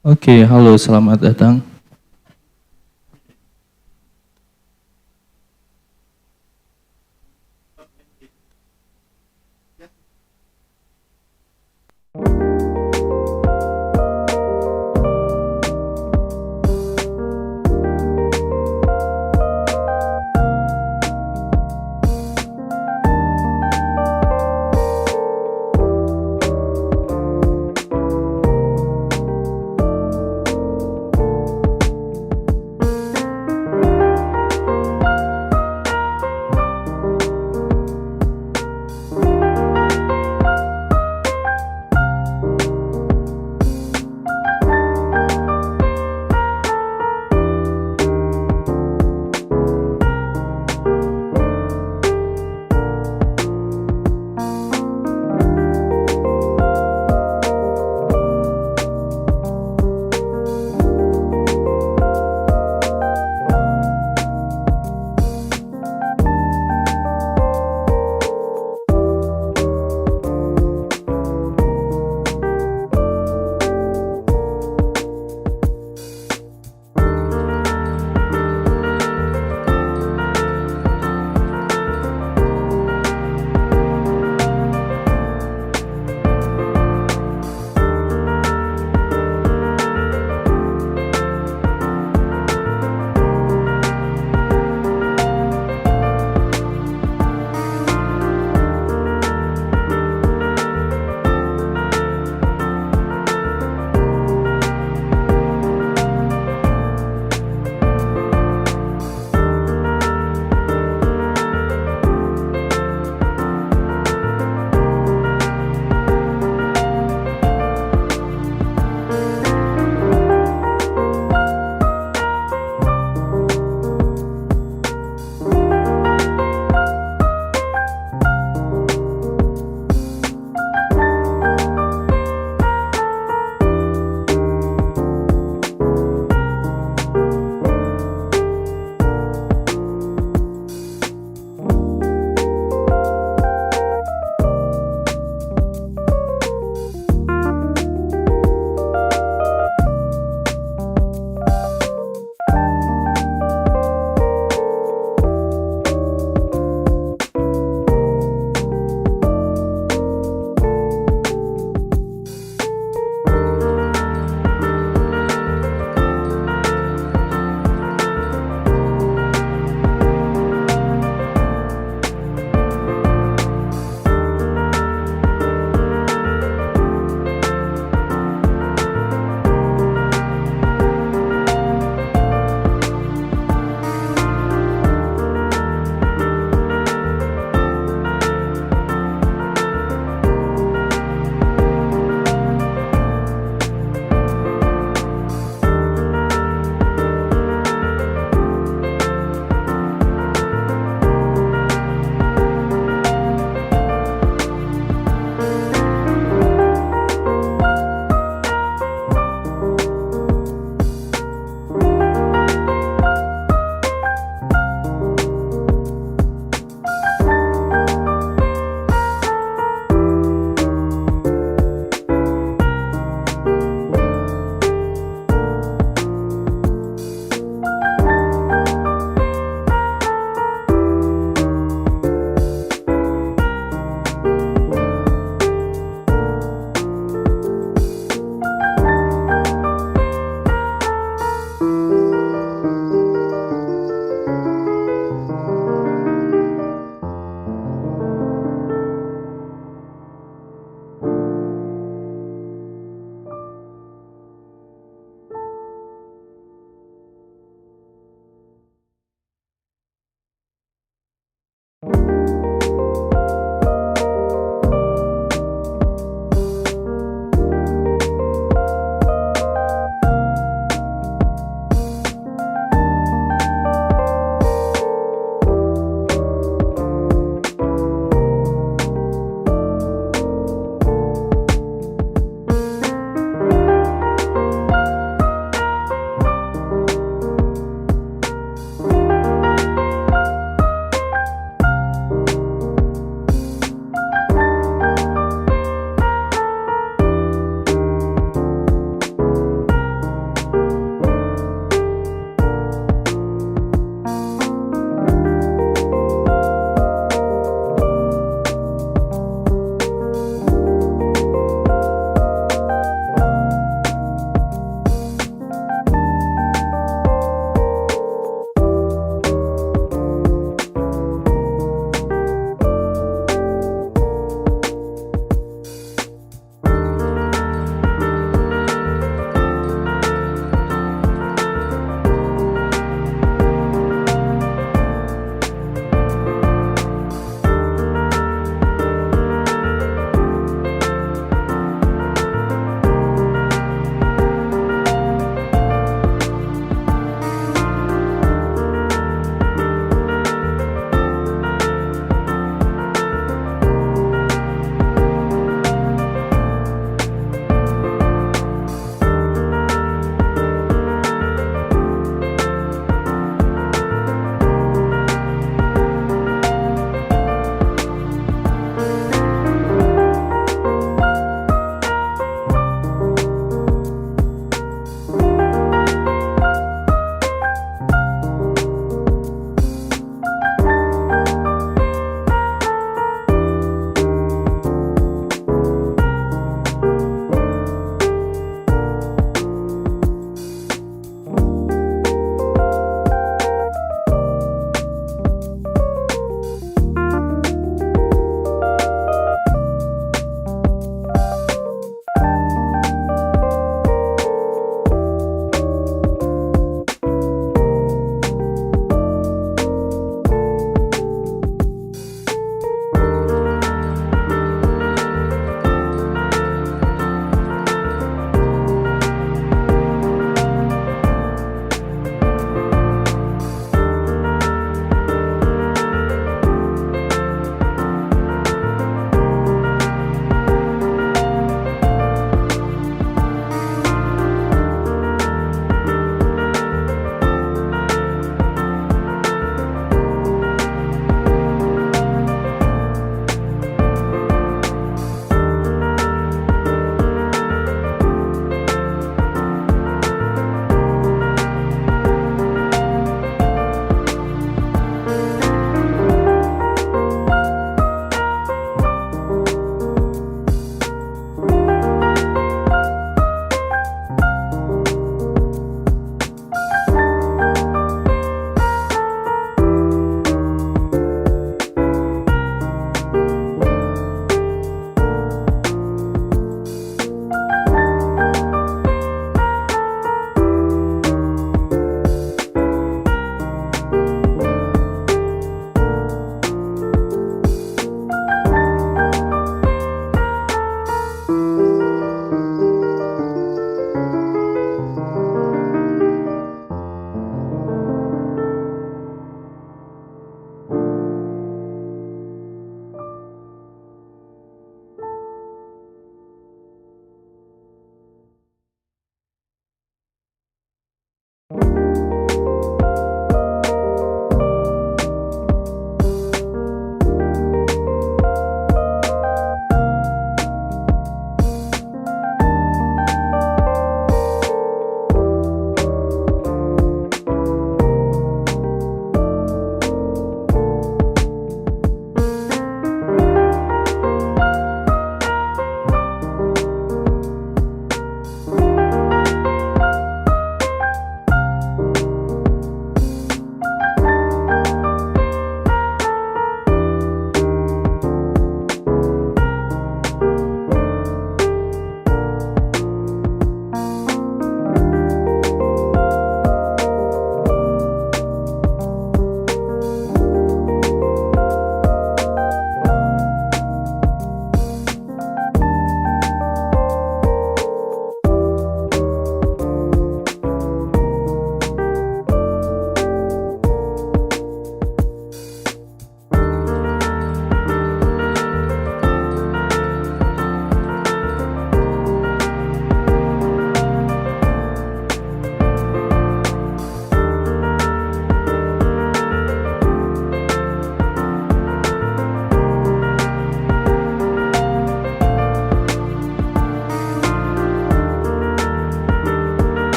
Oke, halo, selamat datang.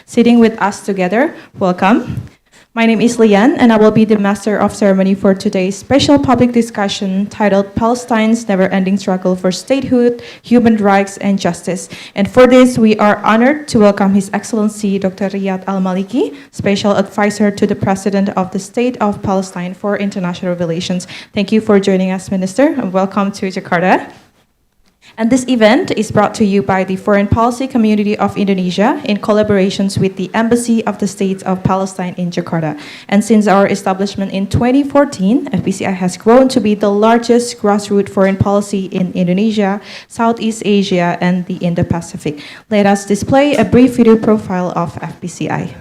Sitting with us together. Welcome. My name is Lian, and I will be the Master of Ceremony for today's special public discussion titled Palestine's Never-Ending Struggle for Statehood, Human Rights, and Justice. And for this, we are honored to welcome His Excellency Dr. Riyad Al-Maliki, Special Advisor to the President of the State of Palestine for International Relations. Thank you for joining us, Minister, and welcome to Jakarta. And this event is brought to you by the Foreign Policy Community of Indonesia in collaborations with the Embassy of the State of Palestine in Jakarta. And since our establishment in 2014, FPCI has grown to be the largest grassroots foreign policy in Indonesia, Southeast Asia, and the Indo-Pacific. Let us display a brief video profile of FPCI.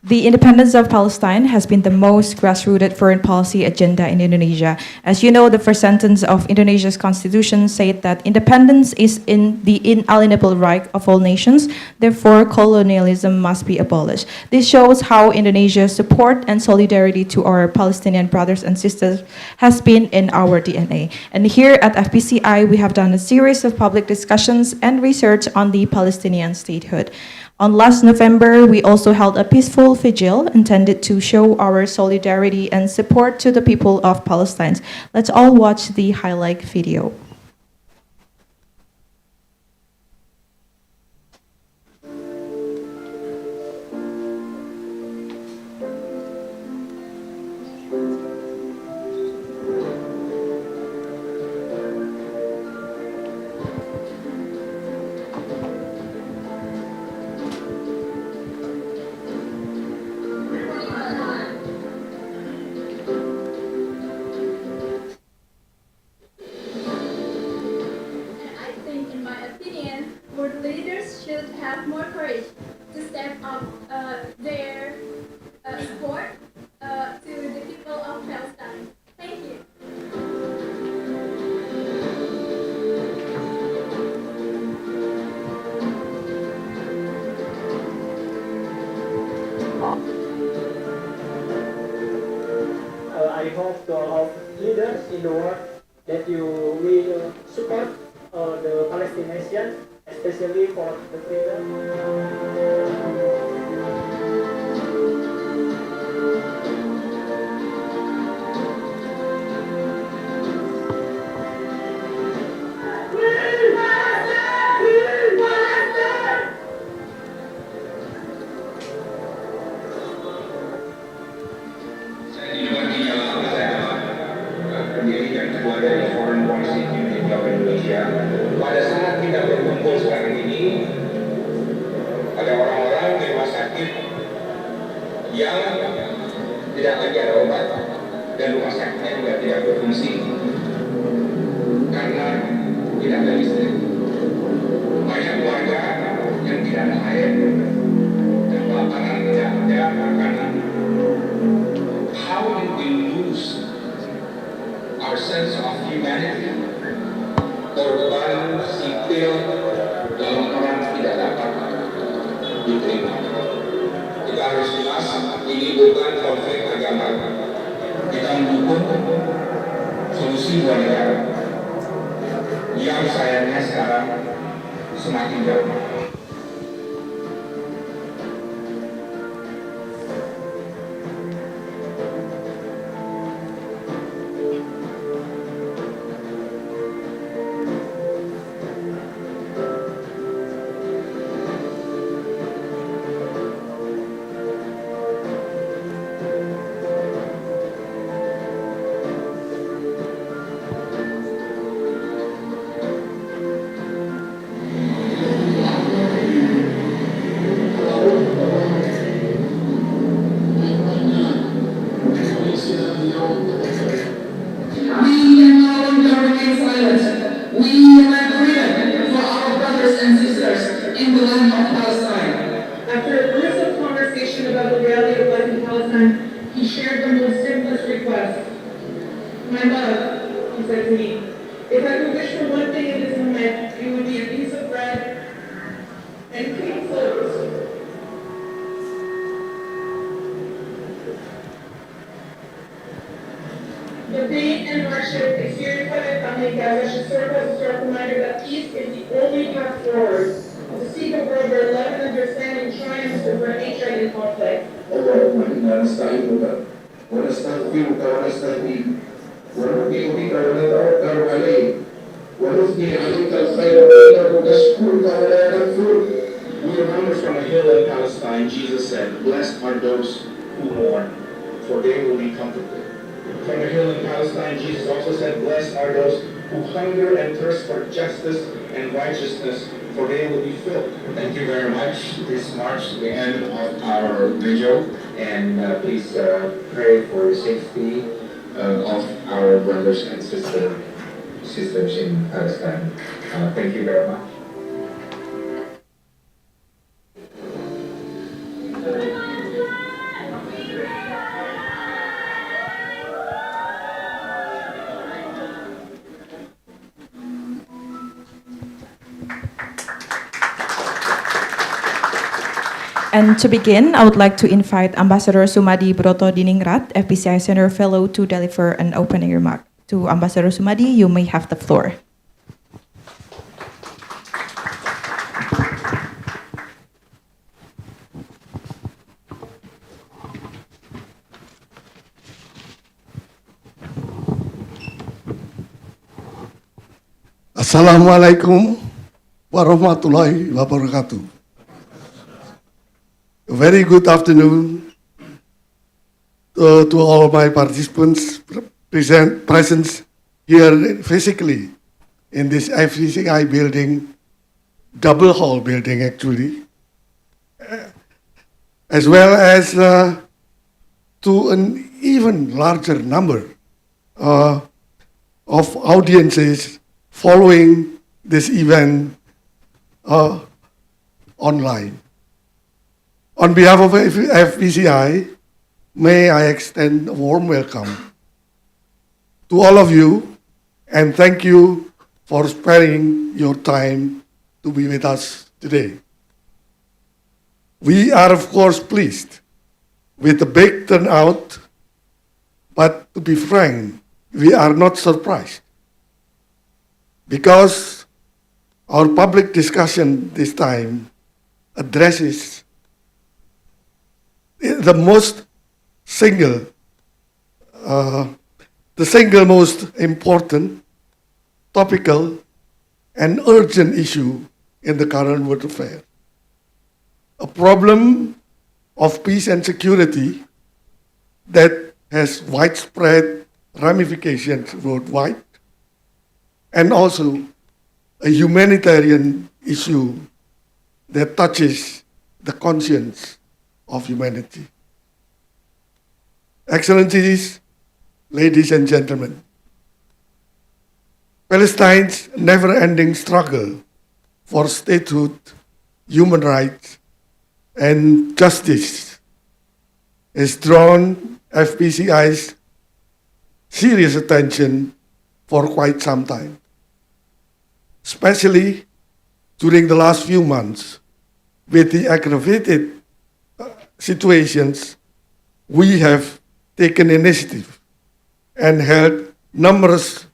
The independence of Palestine has been the most grassrooted foreign policy agenda in Indonesia. As you know, the first sentence of Indonesia's constitution said that independence is in the inalienable right of all nations, therefore colonialism must be abolished. This shows how Indonesia's support and solidarity to our Palestinian brothers and sisters has been in our DNA. And here at FPCI, we have done a series of public discussions and research on the Palestinian statehood. On last November, we also held a peaceful vigil intended to show our solidarity and support to the people of Palestine. Let's all watch the highlight video. support to the people of Palestine. Thank you. I hope to all leaders in the world that you will support the Palestinians, especially for the freedom. Dari Foreign Policy Community of Indonesia. Pada saat kita berkumpul sekarang ini, ada orang-orang di rumah sakit yang tidak lagi ada obat dan rumah sakitnya juga tidak berfungsi karena tidak ada listrik. Banyak keluarga yang tidak ada air dan makanan tidak ada makanan. How did we lose our sense of humanity or adil dalam perang tidak dapat diterima. Kita harus jelas, ini bukan konflik agama. Kita mendukung solusi dua negara yang sayangnya sekarang semakin jauh. My love, he said to me, if I could wish for one thing in this moment, it would be a piece of bread and clean clothes. The pain and hardship experienced by my family in Gaza should serve as a stark reminder that peace is the only path forward. To seek a world where love and understanding triumphs over hatred and conflict. اللهم إنا نستعينك ونستغفرك ونستهديك ونؤمن بك ونتوكل عليك ونثني عليك الخير إنه نشكرك ولا نكفرك. We remember from a hill in Palestine, Jesus said, "Blessed are those who mourn, for they will be comforted." From a hill in Palestine, Jesus also said, "Blessed are those who hunger and thirst for justice and righteousness, for they will be filled." Thank you very much. This marks the end of our video, and please pray for the safety of our brothers and sisters in Palestine. Thank you very much. And to begin, I would like to invite Ambassador Sumadi Broto Diningrat, FPCI Senior Fellow, to deliver an opening remark. To Ambassador Sumadi, you may have the floor. Assalamualaikum warahmatullahi wabarakatuh. A very good afternoon to all my participants present here physically in this FCCI building, double hall building actually, as well as to an even larger number of audiences following this event online. On behalf of FPCI, may I extend a warm welcome to all of you and thank you for sparing your time to be with us today. We are, of course, pleased with the big turnout, but to be frank, we are not surprised because our public discussion this time addresses the single most important, topical, and urgent issue in the current world affair. A problem of peace and security that has widespread ramifications worldwide, and also a humanitarian issue that touches the conscience of humanity. Excellencies, ladies and gentlemen, Palestine's never-ending struggle for statehood, human rights, and justice has drawn FPCI's serious attention for quite some time, especially during the last few months with the aggravated situations, we have taken initiative and held numerous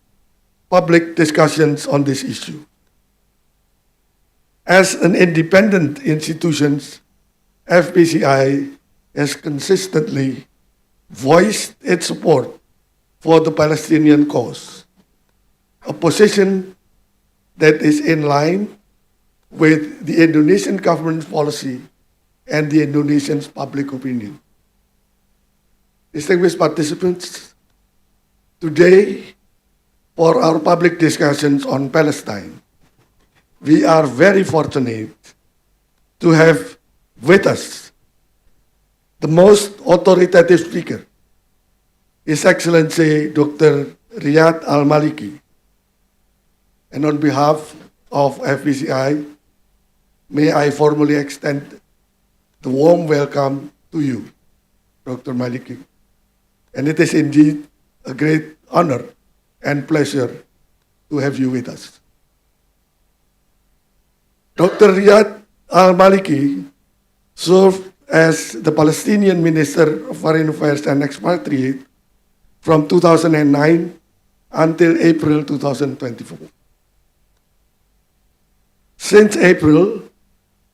public discussions on this issue. As an independent institution, FPCI has consistently voiced its support for the Palestinian cause, a position that is in line with the Indonesian government's policy and the Indonesian's public opinion. Distinguished participants, today, for our public discussions on Palestine, we are very fortunate to have with us the most authoritative speaker, His Excellency Dr. Riyad Al-Maliki. And on behalf of FPCI, may I formally extend the warm welcome to you, Dr. Maliki. And it is indeed a great honor and pleasure to have you with us. Dr. Riyad Al-Maliki served as the Palestinian Minister of Foreign Affairs and Expatriate from 2009 until April 2024. Since April,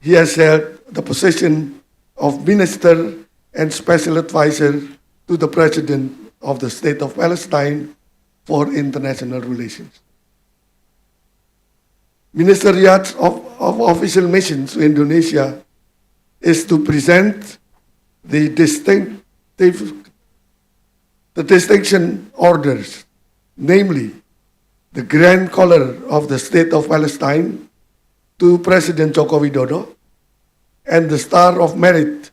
he has held the position of Minister and Special Advisor to the President of the State of Palestine for International Relations. Minister Riyad's official mission to Indonesia is to present the distinction orders, namely the Grand Collar of the State of Palestine to President Joko Widodo and the Star of Merit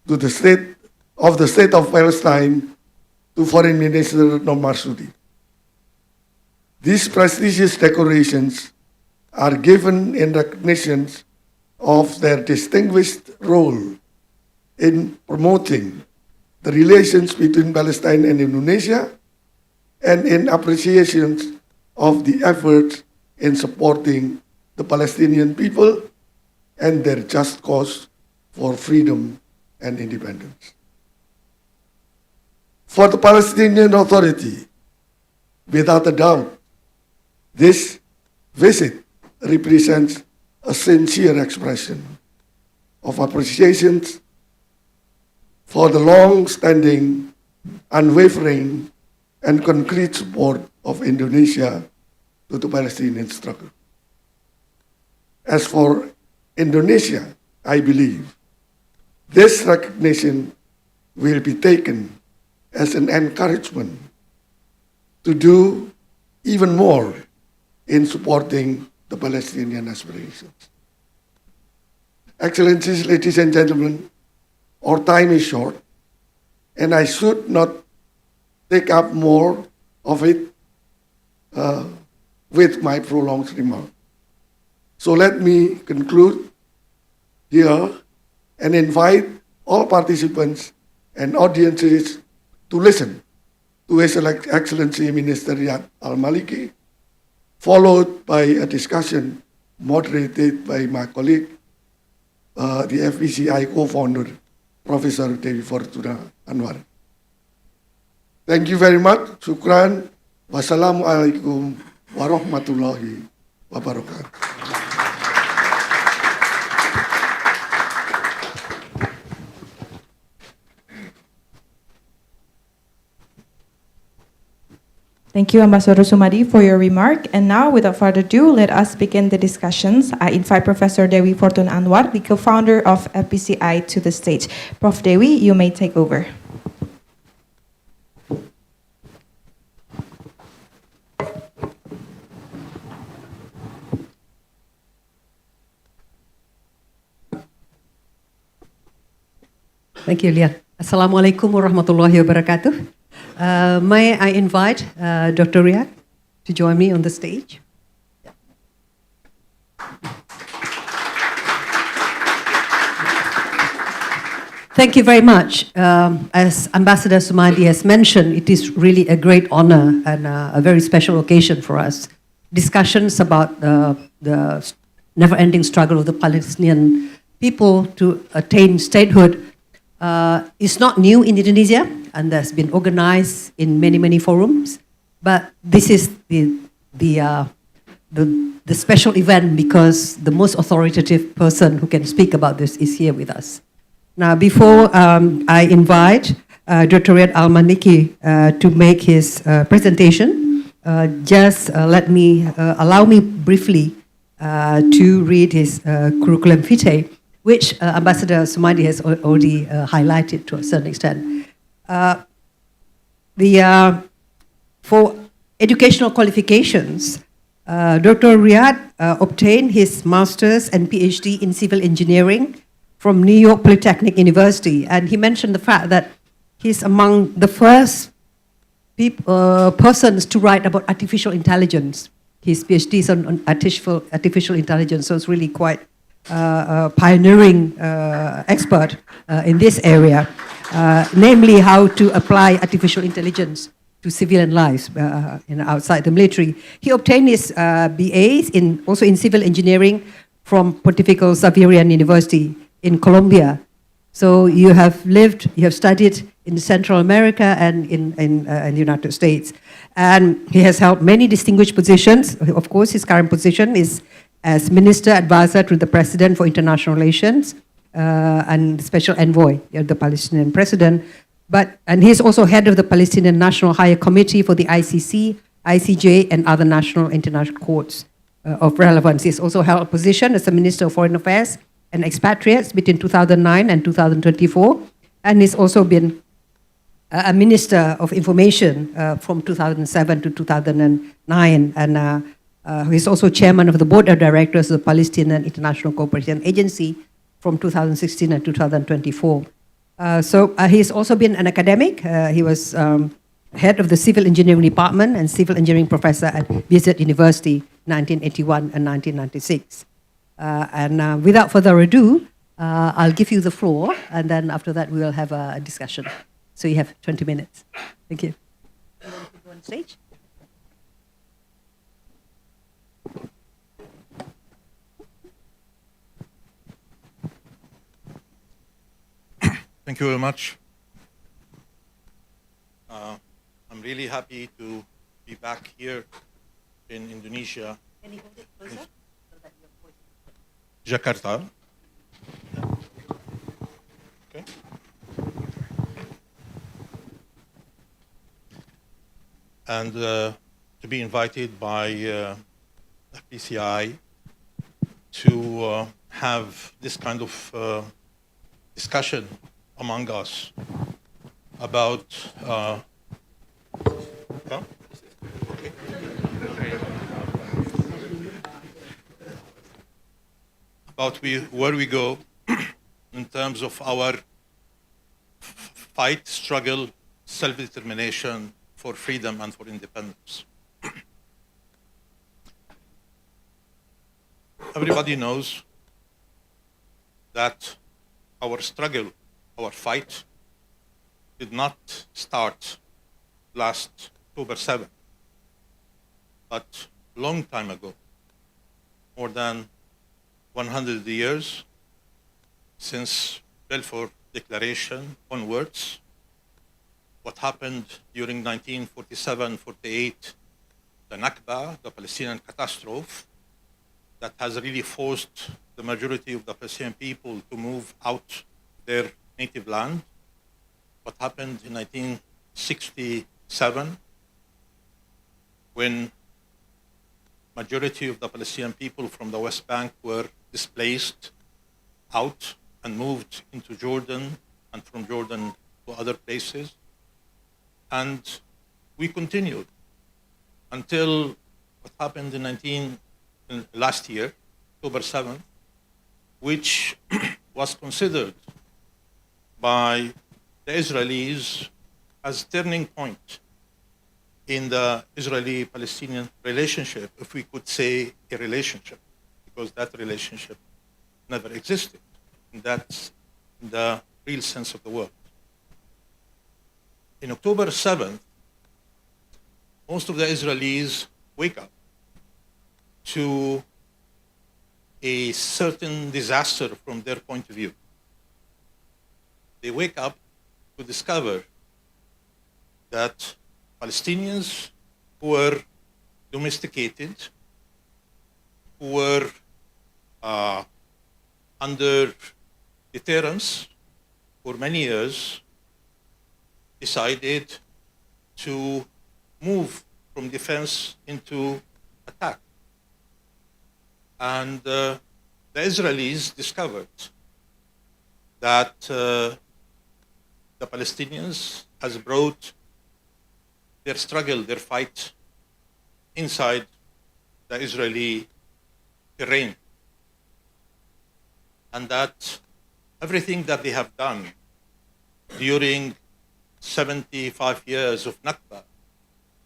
to the State of Palestine to Foreign Minister Nomar Sudi. These prestigious decorations are given in recognition of their distinguished role in promoting the relations between Palestine and Indonesia and in appreciation of the efforts in supporting the Palestinian people and their just cause for freedom and independence. For the Palestinian Authority, without a doubt, this visit represents a sincere expression of appreciation for the long-standing, unwavering, and concrete support of Indonesia to the Palestinian struggle. As for Indonesia, I believe this recognition will be taken as an encouragement to do even more in supporting the Palestinian aspirations. Excellencies, ladies and gentlemen, our time is short, and I should not take up more of it with my prolonged remark. So let me conclude here and invite all participants and audiences to listen to His Excellency Minister Riyad Al-Maliki, followed by a discussion moderated by my colleague, the FPCI co-founder, Professor Dewi Fortuna Anwar. Thank you very much. Shukran. Wassalamualaikum warahmatullahi wabarakatuh. Thank you, Ambassador Sumadi, for your remark. And now, without further ado, let us begin the discussions. I invite Professor Dewi Fortuna Anwar, the co-founder of FPCI, to the stage. Prof. Dewi, you may take over. Thank you, Lian. Assalamualaikum warahmatullahi wabarakatuh. May I invite Dr. Riyad to join me on the stage? Thank you very much. As Ambassador Sumadi has mentioned, it is really a great honor and a very special occasion for us. Discussions about the never-ending struggle of the Palestinian people to attain statehood is not new in Indonesia, and has been organized in many, many forums. But this is the special event because the most authoritative person who can speak about this is here with us. Now, before I invite Dr. Riyad Al-Maliki to make his presentation, allow me briefly to read his curriculum vitae, which Ambassador Sumadi has already highlighted to a certain extent. For educational qualifications, Dr. Riyad obtained his master's and PhD in civil engineering from New York Polytechnic University, and he mentioned the fact that he's among the first persons to write about artificial intelligence. His PhD is on artificial intelligence, so it's really quite pioneering expert in this area, namely how to apply artificial intelligence to civilian lives outside the military. He obtained his BAs also in civil engineering from Pontifical Xaverian University in Colombia. So you have studied in Central America and in the United States. And he has held many distinguished positions. Of course, his current position is as Minister Advisor to the President for International Relations and Special Envoy of the Palestinian President. And he's also head of the Palestinian National Higher Committee for the ICC, ICJ, and other national international courts of relevance. He's also held a position as the Minister of Foreign Affairs and Expatriates between 2009 and 2024. And he's also been a Minister of Information from 2007 to 2009. And he's also Chairman of the Board of Directors of the Palestinian International Cooperation Agency from 2016 and 2024. He's also been an academic. He was head of the Civil Engineering Department and Civil Engineering Professor at BZ University, 1981 and 1996. Without further ado, I'll give you the floor, and then after that we will have a discussion. So you have 20 minutes. Thank you. You want to go on stage? Thank you very much. I'm really happy to be back here in Indonesia, Can you hold it closer so that your voice Jakarta. Okay. And to be invited by PCI to have this kind of discussion among us about where we go in terms of our fight, struggle, self-determination for freedom and for independence. Everybody knows that our struggle, our fight, did not start last October 7th, but long time ago, more than 100 years since Balfour Declaration onwards. What happened during 1947-48, the Nakba, the Palestinian catastrophe, that has really forced the majority of the Palestinian people to move out their native land. What happened in 1967, when majority of the Palestinian people from the West Bank were displaced out and moved into Jordan, and from Jordan to other places. And we continued until what happened in last year, October 7th, which was considered by the Israelis as turning point in the Israeli-Palestinian relationship, if we could say a relationship, because that relationship never existed. And that's the real sense of the word. In October 7th, most of the Israelis wake up to a certain disaster from their point of view. They wake up to discover that Palestinians who were domesticated, who were under deterrence for many years, decided to move from defense into attack. And the Israelis discovered that the Palestinians has brought their struggle, their fight inside the Israeli terrain. And that everything that they have done during 75 years of Nakba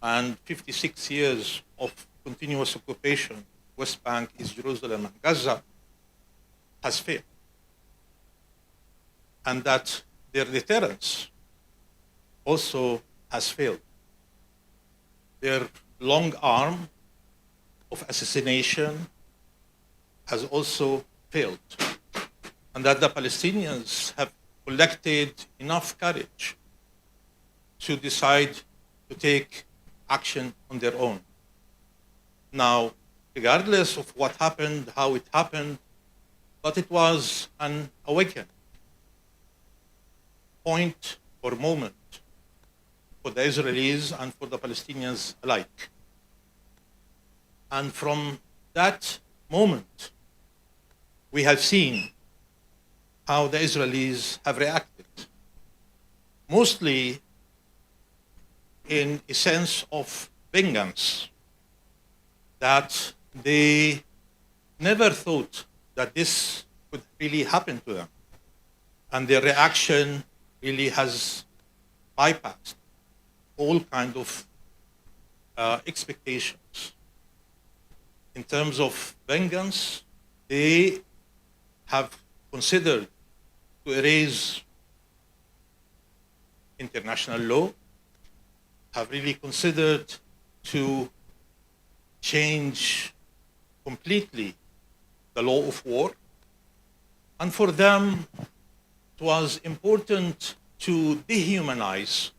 and 56 years of continuous occupation, West Bank, East Jerusalem, and Gaza, has failed. And that their deterrence also has failed. Their long arm of assassination has also failed. And that the Palestinians have collected enough courage to decide to take action on their own. Now, regardless of what happened, how it happened, but it was an awakening point or moment for the Israelis and for the Palestinians alike. And from that moment, we have seen how the Israelis have reacted, mostly in a sense of vengeance, that they never thought that this could really happen to them. And their reaction really has bypassed all kind of expectations. In terms of vengeance, they have considered to erase international law, have really considered to change completely the law of war. And for them, it was important to dehumanize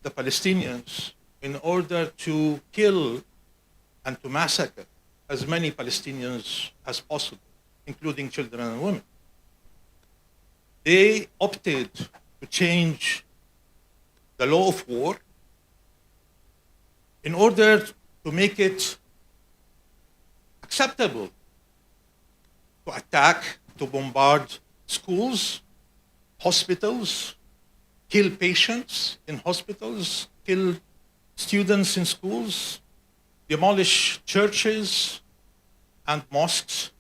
the Palestinians in order to kill and to massacre as many Palestinians as possible, including children and women. They opted to change the law of war in order to make it acceptable to attack, to bombard schools, hospitals, kill patients in hospitals, kill students in schools, demolish churches and mosques,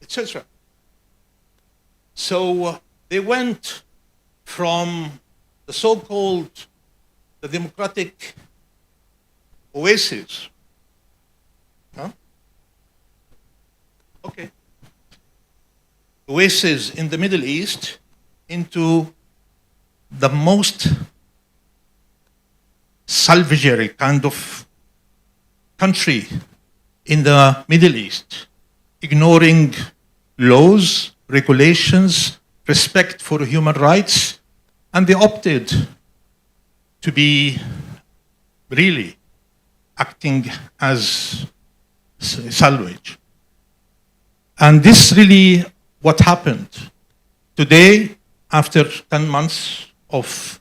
etc. So they went from the so-called the democratic oasis. Huh? Okay. Oasis in the Middle East into the most salvagary kind of country in the Middle East, ignoring laws, regulations, respect for human rights, and they opted to be really acting as salvage. And this really what happened. Today, after 10 months of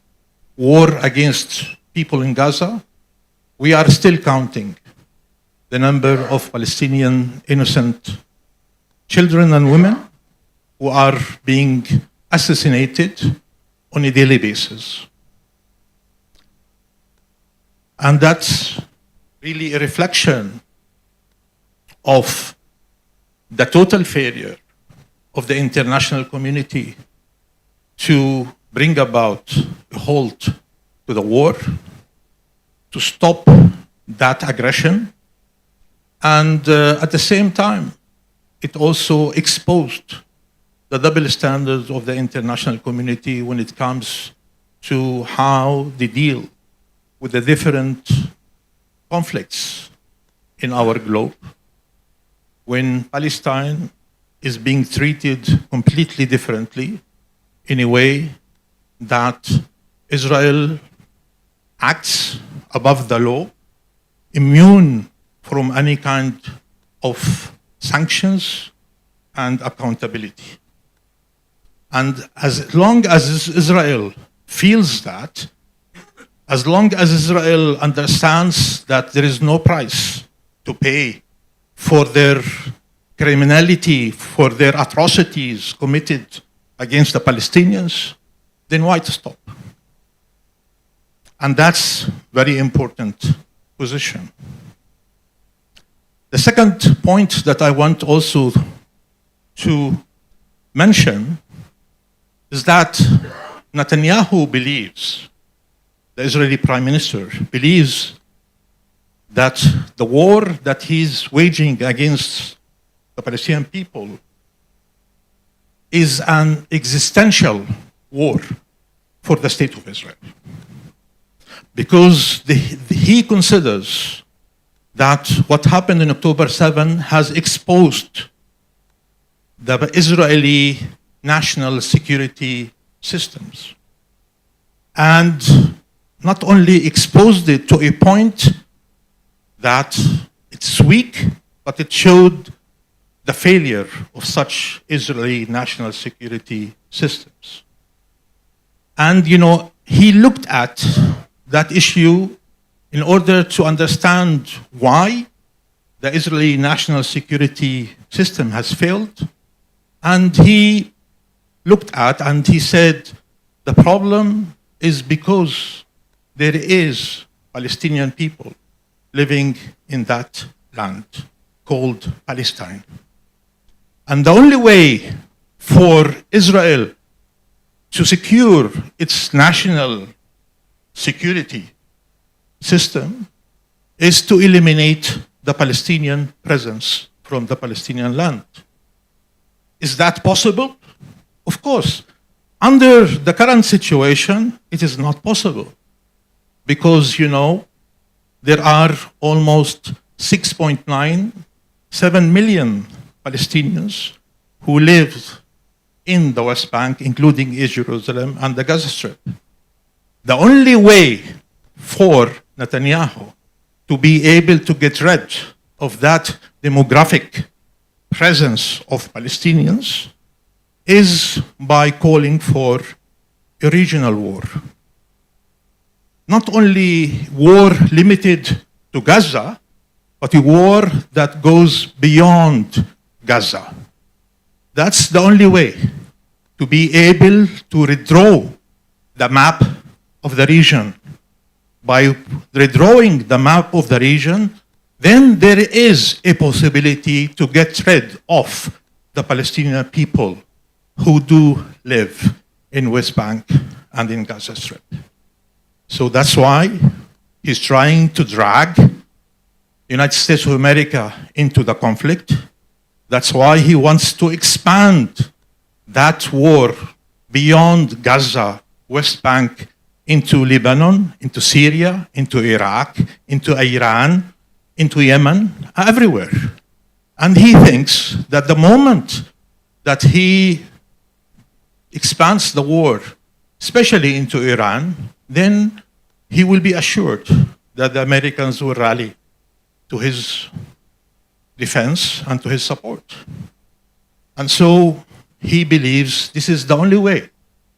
war against people in Gaza, we are still counting the number of Palestinian innocent children and women who are being assassinated on a daily basis. And that's really a reflection of the total failure of the international community to bring about a halt to the war, to stop that aggression, and at the same time, it also exposed the double standards of the international community when it comes to how they deal with the different conflicts in our globe. When Palestine is being treated completely differently in a way that Israel acts above the law, immune from any kind of sanctions and accountability. And as long as Israel feels that, as long as Israel understands that there is no price to pay for their criminality, for their atrocities committed against the Palestinians, then why to stop? And that's very important position. The second point that I want also to mention is that Netanyahu believes, the Israeli Prime Minister believes, that the war that he's waging against the Palestinian people is an existential war for the State of Israel. Because he considers that what happened in October 7 has exposed the Israeli national security systems. And not only exposed it to a point that it's weak, but it showed the failure of such Israeli national security systems. And, he looked at that issue in order to understand why the Israeli national security system has failed. And he looked at and he said, the problem is because there is Palestinian people living in that land called Palestine. And the only way for Israel to secure its national security system is to eliminate the Palestinian presence from the Palestinian land. Is that possible? Of course. Under the current situation, it is not possible. Because, there are almost 6.97 million Palestinians who live in the West Bank, including East Jerusalem and the Gaza Strip. The only way for Netanyahu to be able to get rid of that demographic presence of Palestinians is by calling for a regional war. Not only war limited to Gaza, but a war that goes beyond Gaza. That's the only way to be able to redraw the map of the region. By redrawing the map of the region, then there is a possibility to get rid of the Palestinian people who do live in West Bank and in Gaza Strip. So that's why he's trying to drag the United States of America into the conflict. That's why he wants to expand that war beyond Gaza, West Bank, into Lebanon, into Syria, into Iraq, into Iran, into Yemen, everywhere. And he thinks that the moment that he expands the war, especially into Iran, then he will be assured that the Americans will rally to his defense and to his support. And so he believes this is the only way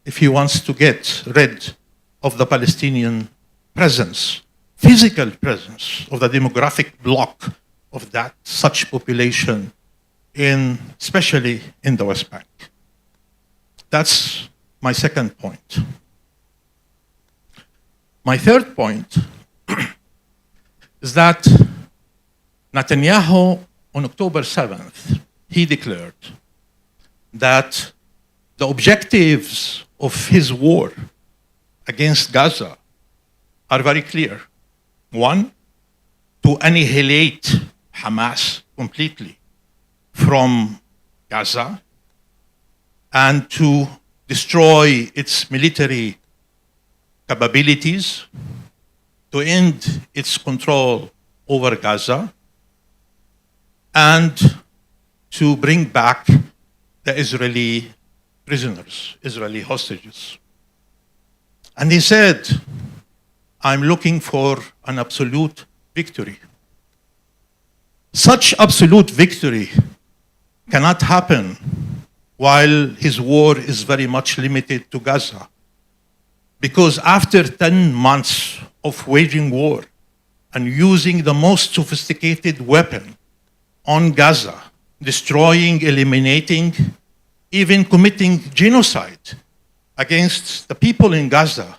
if he wants to get rid of the Palestinian presence, physical presence of the demographic block of that such population, especially in the West Bank. That's my second point. My third point is that Netanyahu, on October 7th, he declared that the objectives of his war against Gaza are very clear. One, to annihilate Hamas completely from Gaza and to destroy its military capabilities, to end its control over Gaza, and to bring back the Israeli prisoners, Israeli hostages. And he said, I'm looking for an absolute victory. Such absolute victory cannot happen while his war is very much limited to Gaza. Because after 10 months of waging war and using the most sophisticated weapon on Gaza, destroying, eliminating, even committing genocide against the people in Gaza,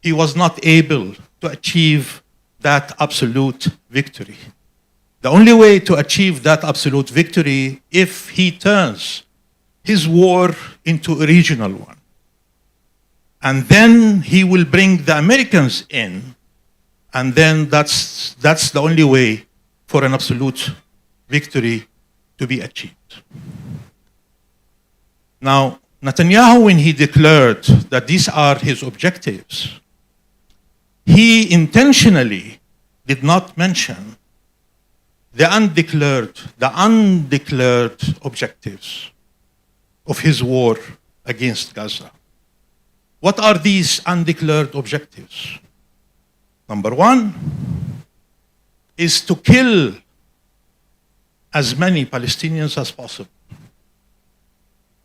he was not able to achieve that absolute victory. The only way to achieve that absolute victory if he turns his war into a regional one. And then he will bring the Americans in, and then that's the only way for an absolute victory to be achieved. Now, Netanyahu, when he declared that these are his objectives, he intentionally did not mention the undeclared objectives of his war against Gaza. What are these undeclared objectives? Number one is to kill as many Palestinians as possible,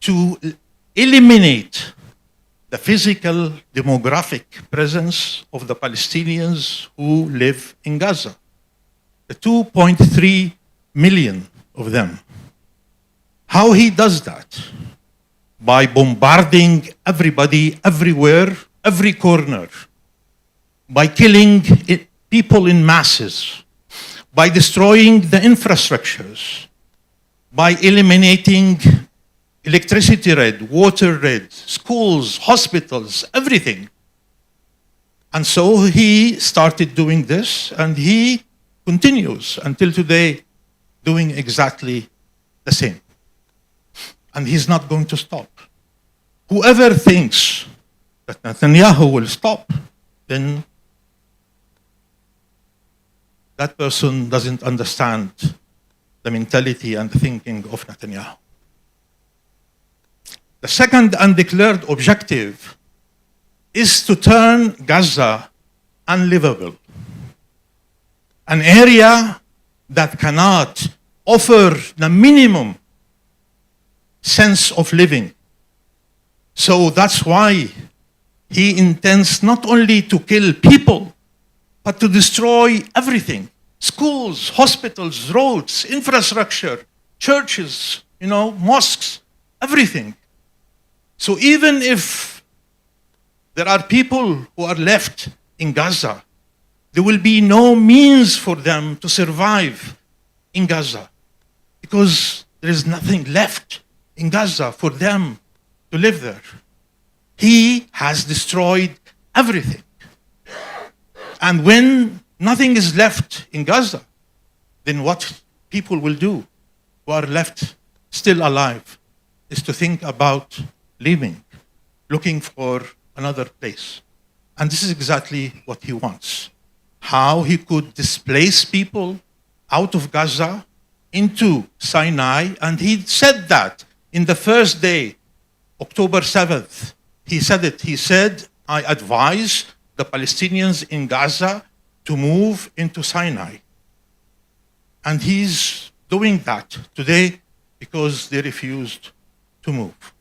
to eliminate the physical demographic presence of the Palestinians who live in Gaza, the 2.3 million of them. How he does that? By bombarding everybody, everywhere, every corner, by killing people in masses, by destroying the infrastructures, by eliminating electricity red, water red, schools, hospitals, everything. And so he started doing this, and he continues until today doing exactly the same. And he's not going to stop. Whoever thinks that Netanyahu will stop, then that person doesn't understand the mentality and the thinking of Netanyahu. The second undeclared objective is to turn Gaza unlivable, an area that cannot offer the minimum sense of living. So that's why he intends not only to kill people, but to destroy everything. Schools, hospitals, roads, infrastructure, churches, mosques, everything. So even if there are people who are left in Gaza, there will be no means for them to survive in Gaza because there is nothing left in Gaza for them to live there. He has destroyed everything. And when nothing is left in Gaza, then what people will do who are left still alive is to think about leaving, looking for another place. And this is exactly what he wants. How he could displace people out of Gaza into Sinai, and he said that in the first day, October 7th, he said it. He said, I advise the Palestinians in Gaza to move into Sinai. And he's doing that today because they refused to move.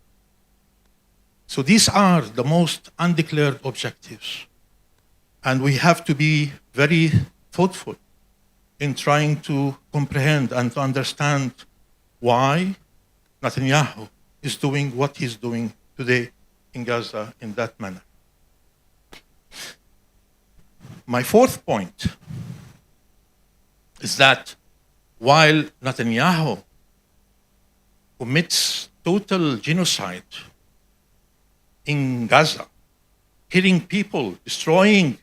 So these are the most undeclared objectives. And we have to be very thoughtful in trying to comprehend and to understand why Netanyahu is doing what he's doing today in Gaza in that manner. My fourth point is that while Netanyahu commits total genocide in Gaza, killing people, destroying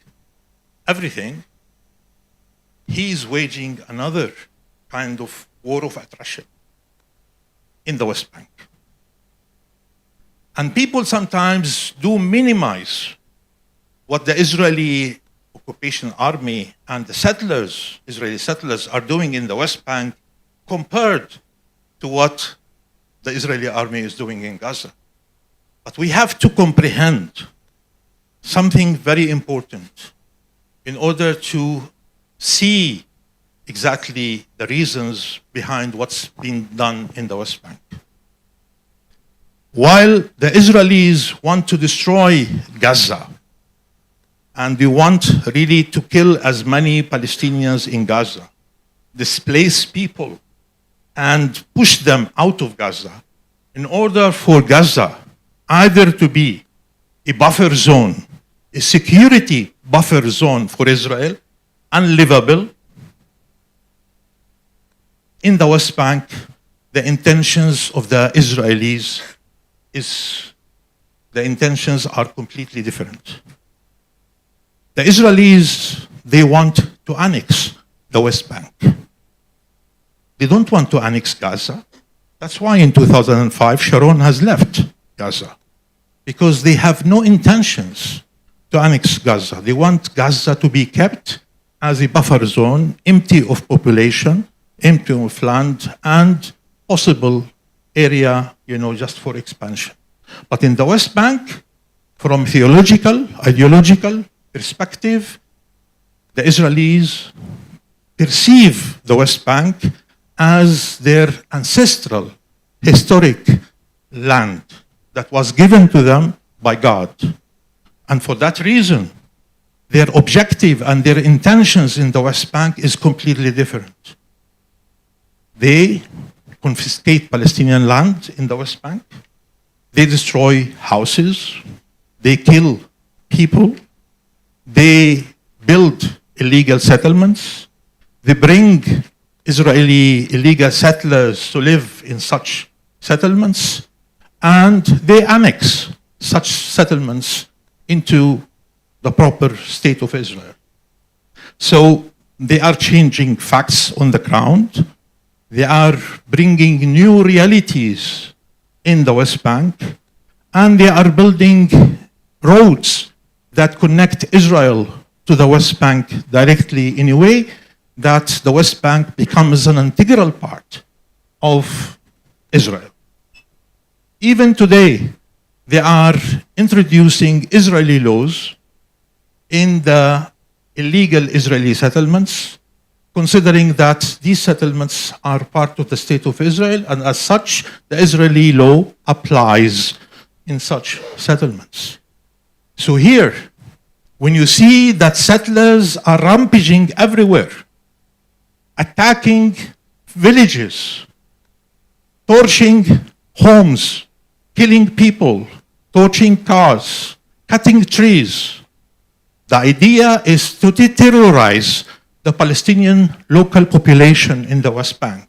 everything, he is waging another kind of war of attrition in the West Bank. And people sometimes do minimize what the Israeli occupation army and the settlers, Israeli settlers, are doing in the West Bank compared to what the the Israeli army is doing in Gaza. But we have to comprehend something very important in order to see exactly the reasons behind what's been done in the West Bank. While the Israelis want to destroy Gaza, and they want really to kill as many Palestinians in Gaza, displace people, and push them out of Gaza, in order for Gaza either to be a buffer zone, a security buffer zone for Israel, unlivable, in the West Bank, the intentions of the Israelis are completely different. The Israelis, they want to annex the West Bank. They don't want to annex Gaza. That's why in 2005, Sharon has left Gaza, because they have no intentions to annex Gaza. They want Gaza to be kept as a buffer zone, empty of population, empty of land, and possible area, just for expansion. But in the West Bank, from theological, ideological perspective, the Israelis perceive the West Bank as their ancestral, historic land that was given to them by God. And for that reason, their objective and their intentions in the West Bank is completely different. They confiscate Palestinian land in the West Bank. They destroy houses. They kill people. They build illegal settlements. They bring Israeli illegal settlers to live in such settlements. And they annex such settlements into the proper state of Israel. So they are changing facts on the ground. They are bringing new realities in the West Bank, and they are building roads that connect Israel to the West Bank directly in a way that the West Bank becomes an integral part of Israel. Even today, they are introducing Israeli laws in the illegal Israeli settlements, considering that these settlements are part of the state of Israel, and as such, the Israeli law applies in such settlements. So here, when you see that settlers are rampaging everywhere, attacking villages, torching homes, killing people, torching cars, cutting trees, the idea is to terrorize the Palestinian local population in the West Bank,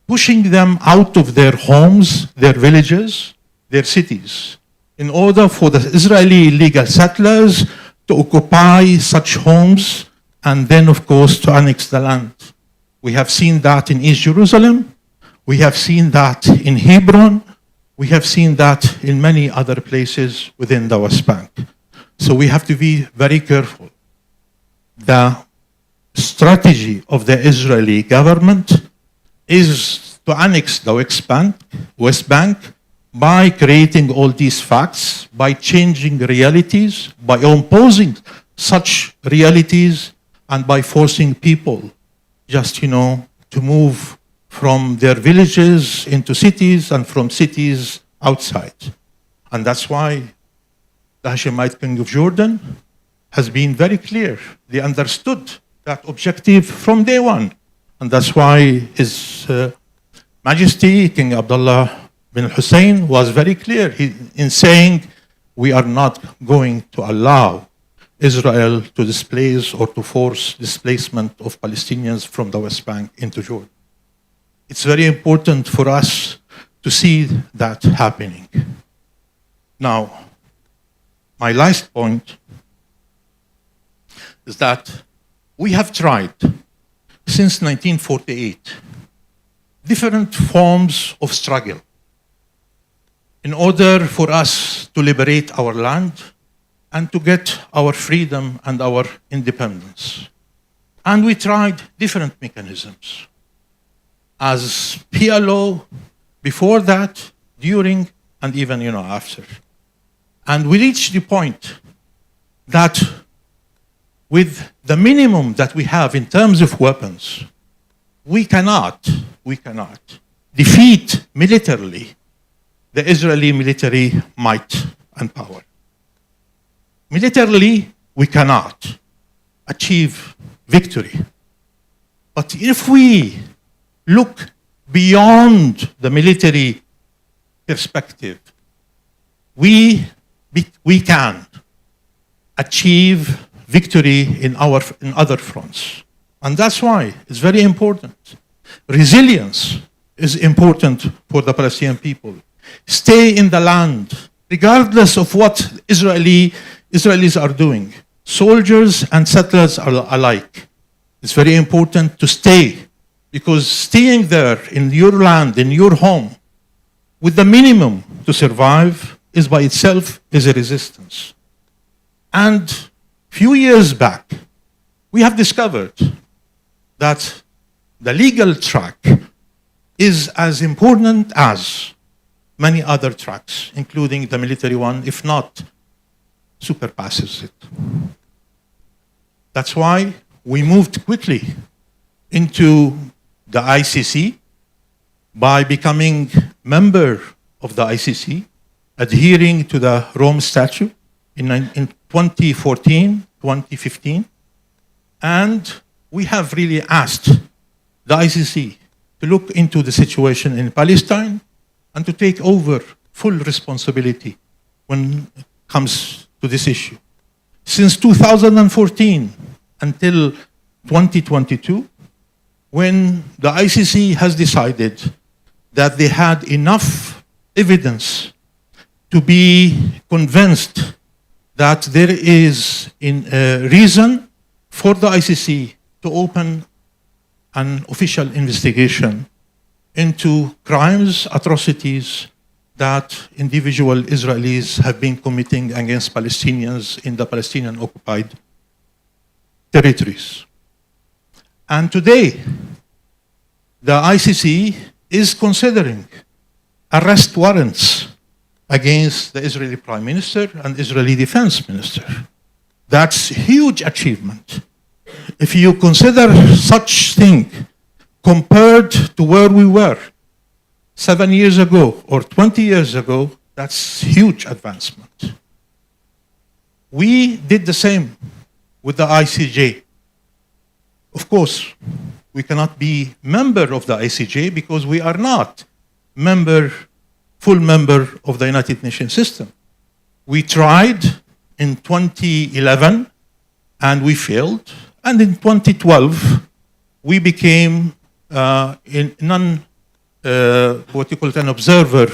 pushing them out of their homes, their villages, their cities, in order for the Israeli illegal settlers to occupy such homes and then, of course, to annex the land. We have seen that in East Jerusalem. We have seen that in Hebron. We have seen that in many other places within the West Bank. So we have to be very careful. The strategy of the Israeli government is to annex the West Bank by creating all these facts, by changing realities, by imposing such realities, and by forcing people just, to move from their villages into cities and from cities outside. And that's why the Hashemite king of Jordan has been very clear. They understood that objective from day one. And that's why His Majesty, King Abdullah bin Hussein, was very clear in saying, we are not going to allow Israel to displace or to force displacement of Palestinians from the West Bank into Jordan. It's very important for us to see that happening. Now, my last point is that we have tried, since 1948, different forms of struggle in order for us to liberate our land and to get our freedom and our independence. And we tried different mechanisms. As PLO, before that, during, and even after. And we reached the point that with the minimum that we have in terms of weapons, we cannot defeat militarily the Israeli military might and power. Militarily, we cannot achieve victory. But if we look beyond the military perspective, we can achieve victory in other fronts. And that's why it's very important. Resilience is important for the Palestinian people. Stay in the land, regardless of what Israelis are doing. Soldiers and settlers are alike. It's very important to stay, because staying there in your land, in your home, with the minimum to survive is by itself is a resistance. And few years back, we have discovered that the legal track is as important as many other tracks, including the military one, if not surpasses it. That's why we moved quickly into the ICC by becoming member of the ICC, adhering to the Rome Statute in 2014, 2015. And we have really asked the ICC to look into the situation in Palestine and to take over full responsibility when it comes to this issue. Since 2014 until 2022, when the ICC has decided that they had enough evidence to be convinced that there is a reason for the ICC to open an official investigation into crimes, atrocities that individual Israelis have been committing against Palestinians in the Palestinian occupied territories. And today, the ICC is considering arrest warrants against the Israeli Prime Minister and Israeli Defense Minister. That's a huge achievement. If you consider such thing compared to where we were 7 years ago or 20 years ago, that's huge advancement. We did the same with the ICJ. Of course, we cannot be member of the ICJ because we are not full member of the United Nations system. We tried in 2011 and we failed. And in 2012, we became an observer,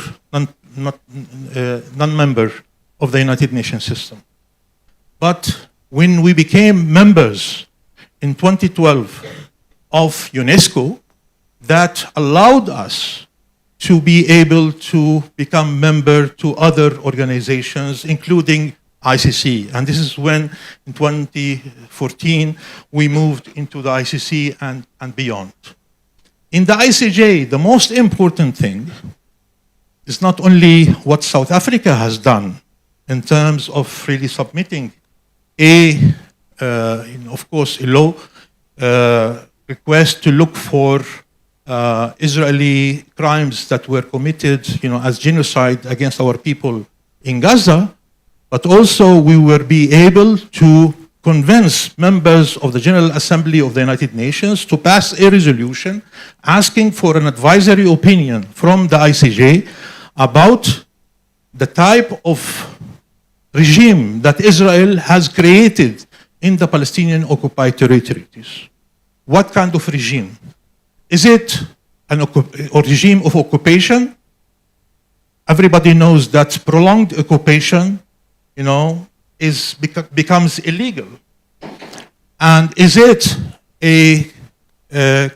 non-member of the United Nations system. But when we became members in 2012 of UNESCO, that allowed us to be able to become member to other organizations, including ICC. And this is when, in 2014, we moved into the ICC and beyond. In the ICJ, the most important thing is not only what South Africa has done in terms of really submitting of course, a law request to look for Israeli crimes that were committed, as genocide against our people in Gaza, but also we will be able to convince members of the General Assembly of the United Nations to pass a resolution asking for an advisory opinion from the ICJ about the type of regime that Israel has created in the Palestinian occupied territories. What kind of regime? Is it a regime of occupation? Everybody knows that prolonged occupation, becomes illegal. And is it a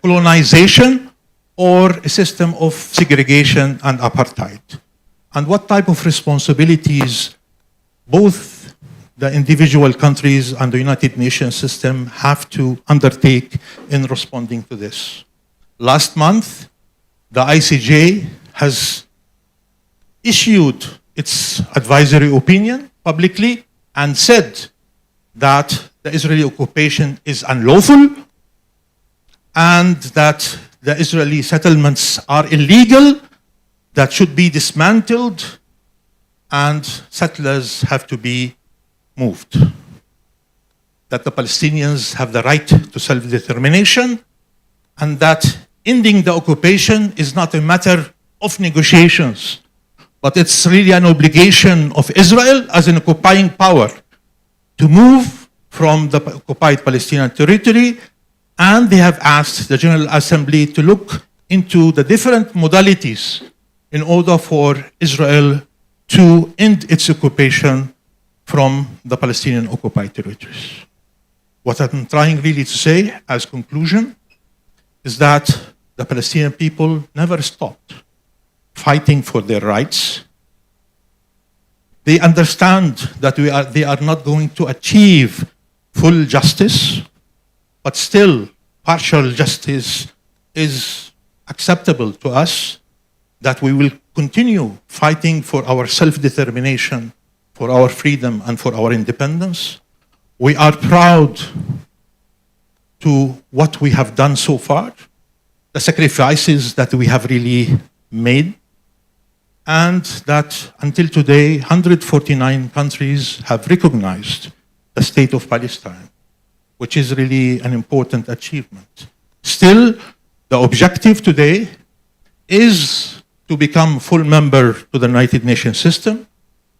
colonization or a system of segregation and apartheid? And what type of responsibilities both the individual countries and the United Nations system have to undertake in responding to this? Last month, the ICJ has issued its advisory opinion publicly and said that the Israeli occupation is unlawful and that the Israeli settlements are illegal, that should be dismantled, and settlers have to be moved. That the Palestinians have the right to self-determination, and that ending the occupation is not a matter of negotiations, but it's really an obligation of Israel as an occupying power to move from the occupied Palestinian territory, and they have asked the General Assembly to look into the different modalities in order for Israel to end its occupation from the Palestinian occupied territories. What I'm trying really to say as conclusion is that the Palestinian people never stopped fighting for their rights. They understand that they are not going to achieve full justice, but still partial justice is acceptable to us, that we will continue fighting for our self-determination, for our freedom and for our independence. We are proud to what we have done so far, the sacrifices that we have really made, and that until today, 149 countries have recognized the state of Palestine, which is really an important achievement. Still, the objective today is to become full member to the United Nations system.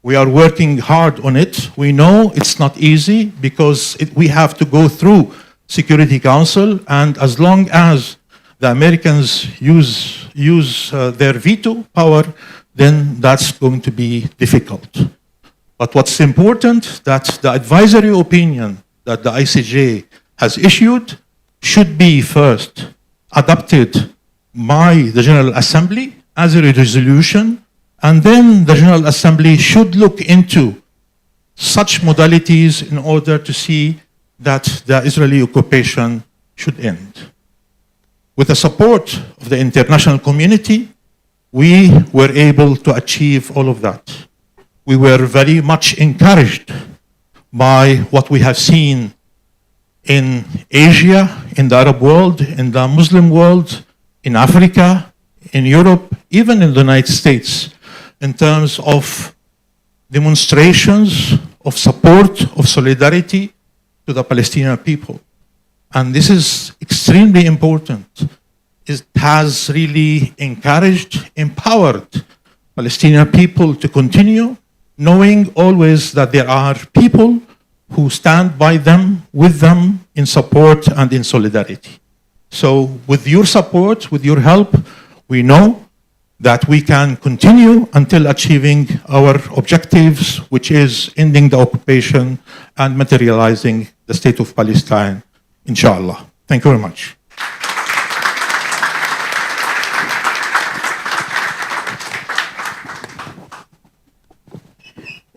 We are working hard on it. We know it's not easy because we have to go through Security Council, and as long as the Americans use their veto power, then that's going to be difficult. But what's important, that the advisory opinion that the ICJ has issued should be first adopted by the General Assembly as a resolution, and then the General Assembly should look into such modalities in order to see that the Israeli occupation should end. With the support of the international community, we were able to achieve all of that. We were very much encouraged by what we have seen in Asia, in the Arab world, in the Muslim world, in Africa, in Europe, even in the United States, in terms of demonstrations of support, of solidarity to the Palestinian people. And this is extremely important. It has really encouraged, empowered Palestinian people to continue, knowing always that there are people who stand by them, with them, in support and in solidarity. So with your support, with your help, we know that we can continue until achieving our objectives, which is ending the occupation and materializing the state of Palestine, inshallah. Thank you very much.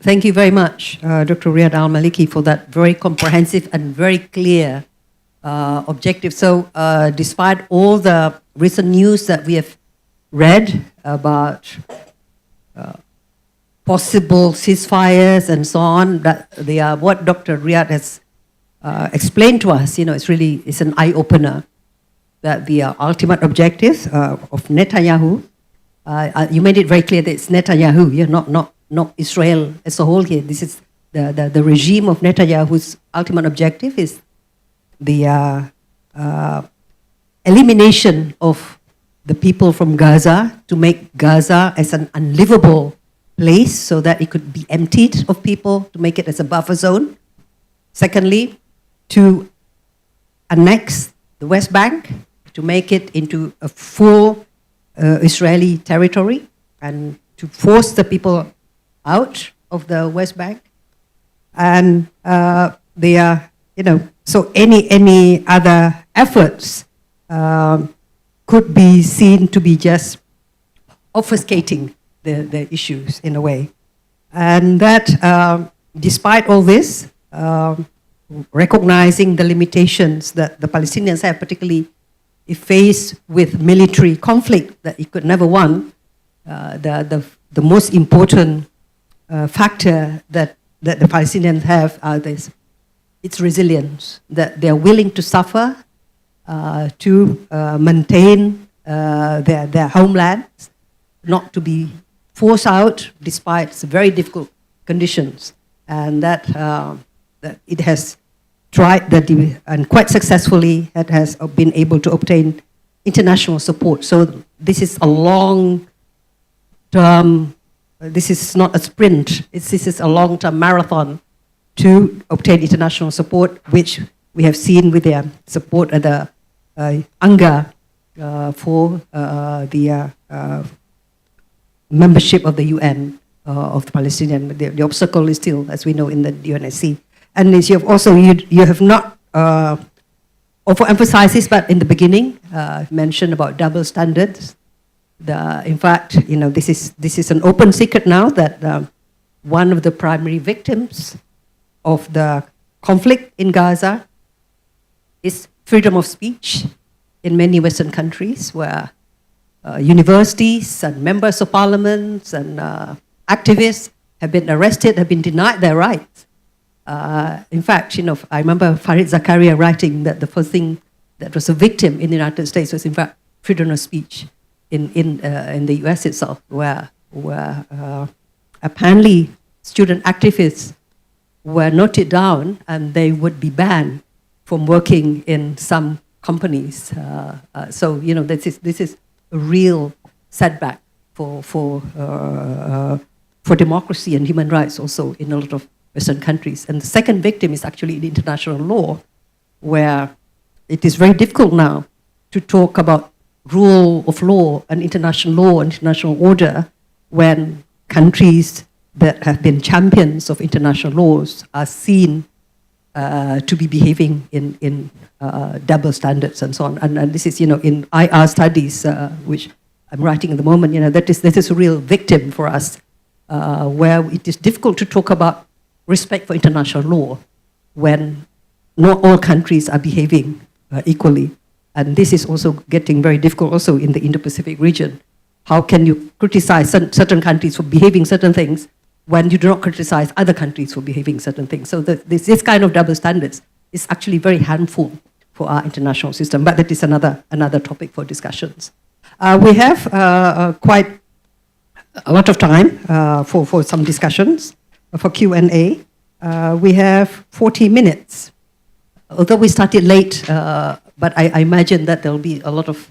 Thank you very much, Dr. Riyad Al-Maliki, for that very comprehensive and very clear objective. So despite all the recent news that we have read about possible ceasefires and so on, that they are what Dr. Riyad has explained to us, it's an eye-opener that the ultimate objective of Netanyahu, you made it very clear that it's Netanyahu, not Israel as a whole here. This is the regime of Netanyahu's ultimate objective is the elimination of the people from Gaza, to make Gaza as an unlivable place so that it could be emptied of people, to make it as a buffer zone. Secondly, to annex the West Bank, to make it into a full Israeli territory, and to force the people out of the West Bank. And they are, so any other efforts could be seen to be just obfuscating the issues in a way. And that, despite all this, recognizing the limitations that the Palestinians have, particularly if faced with military conflict that it could never won, the most important factor that the Palestinians have are this, it's resilience, that they're willing to suffer to maintain their homelands, not to be forced out despite very difficult conditions, and that it has tried that and quite successfully it has been able to obtain international support. So this is a long-term, this is not a sprint, this is a long-term marathon to obtain international support, which we have seen with their support at the UNGA for the membership of the UN of the Palestinian. The obstacle is still, as we know, in the UNSC. And as you have also, you have not overemphasized this, but in the beginning, mentioned about double standards. In fact, this is an open secret now that one of the primary victims of the conflict in Gaza is freedom of speech in many Western countries, where universities and members of parliaments and activists have been arrested, have been denied their rights. In fact, I remember Farid Zakaria writing that the first thing that was a victim in the United States was, in fact, freedom of speech in the US itself, where apparently student activists were noted down and they would be banned from working in some companies. So this is a real setback for democracy and human rights also in a lot of Western countries. And the second victim is actually the international law, where it is very difficult now to talk about rule of law and international order when countries that have been champions of international laws are seen to be behaving in double standards and so on. And this is, in IR studies, which I'm writing at the moment, that is a real victim for us, where it is difficult to talk about respect for international law when not all countries are behaving equally. And this is also getting very difficult also in the Indo-Pacific region. How can you criticize certain countries for behaving certain things when you do not criticize other countries for behaving certain things? So this kind of double standards is actually very harmful for our international system, but that is another topic for discussions. We have quite a lot of time for some discussions, for Q&A. We have 40 minutes. Although we started late, but I imagine that there will be a lot of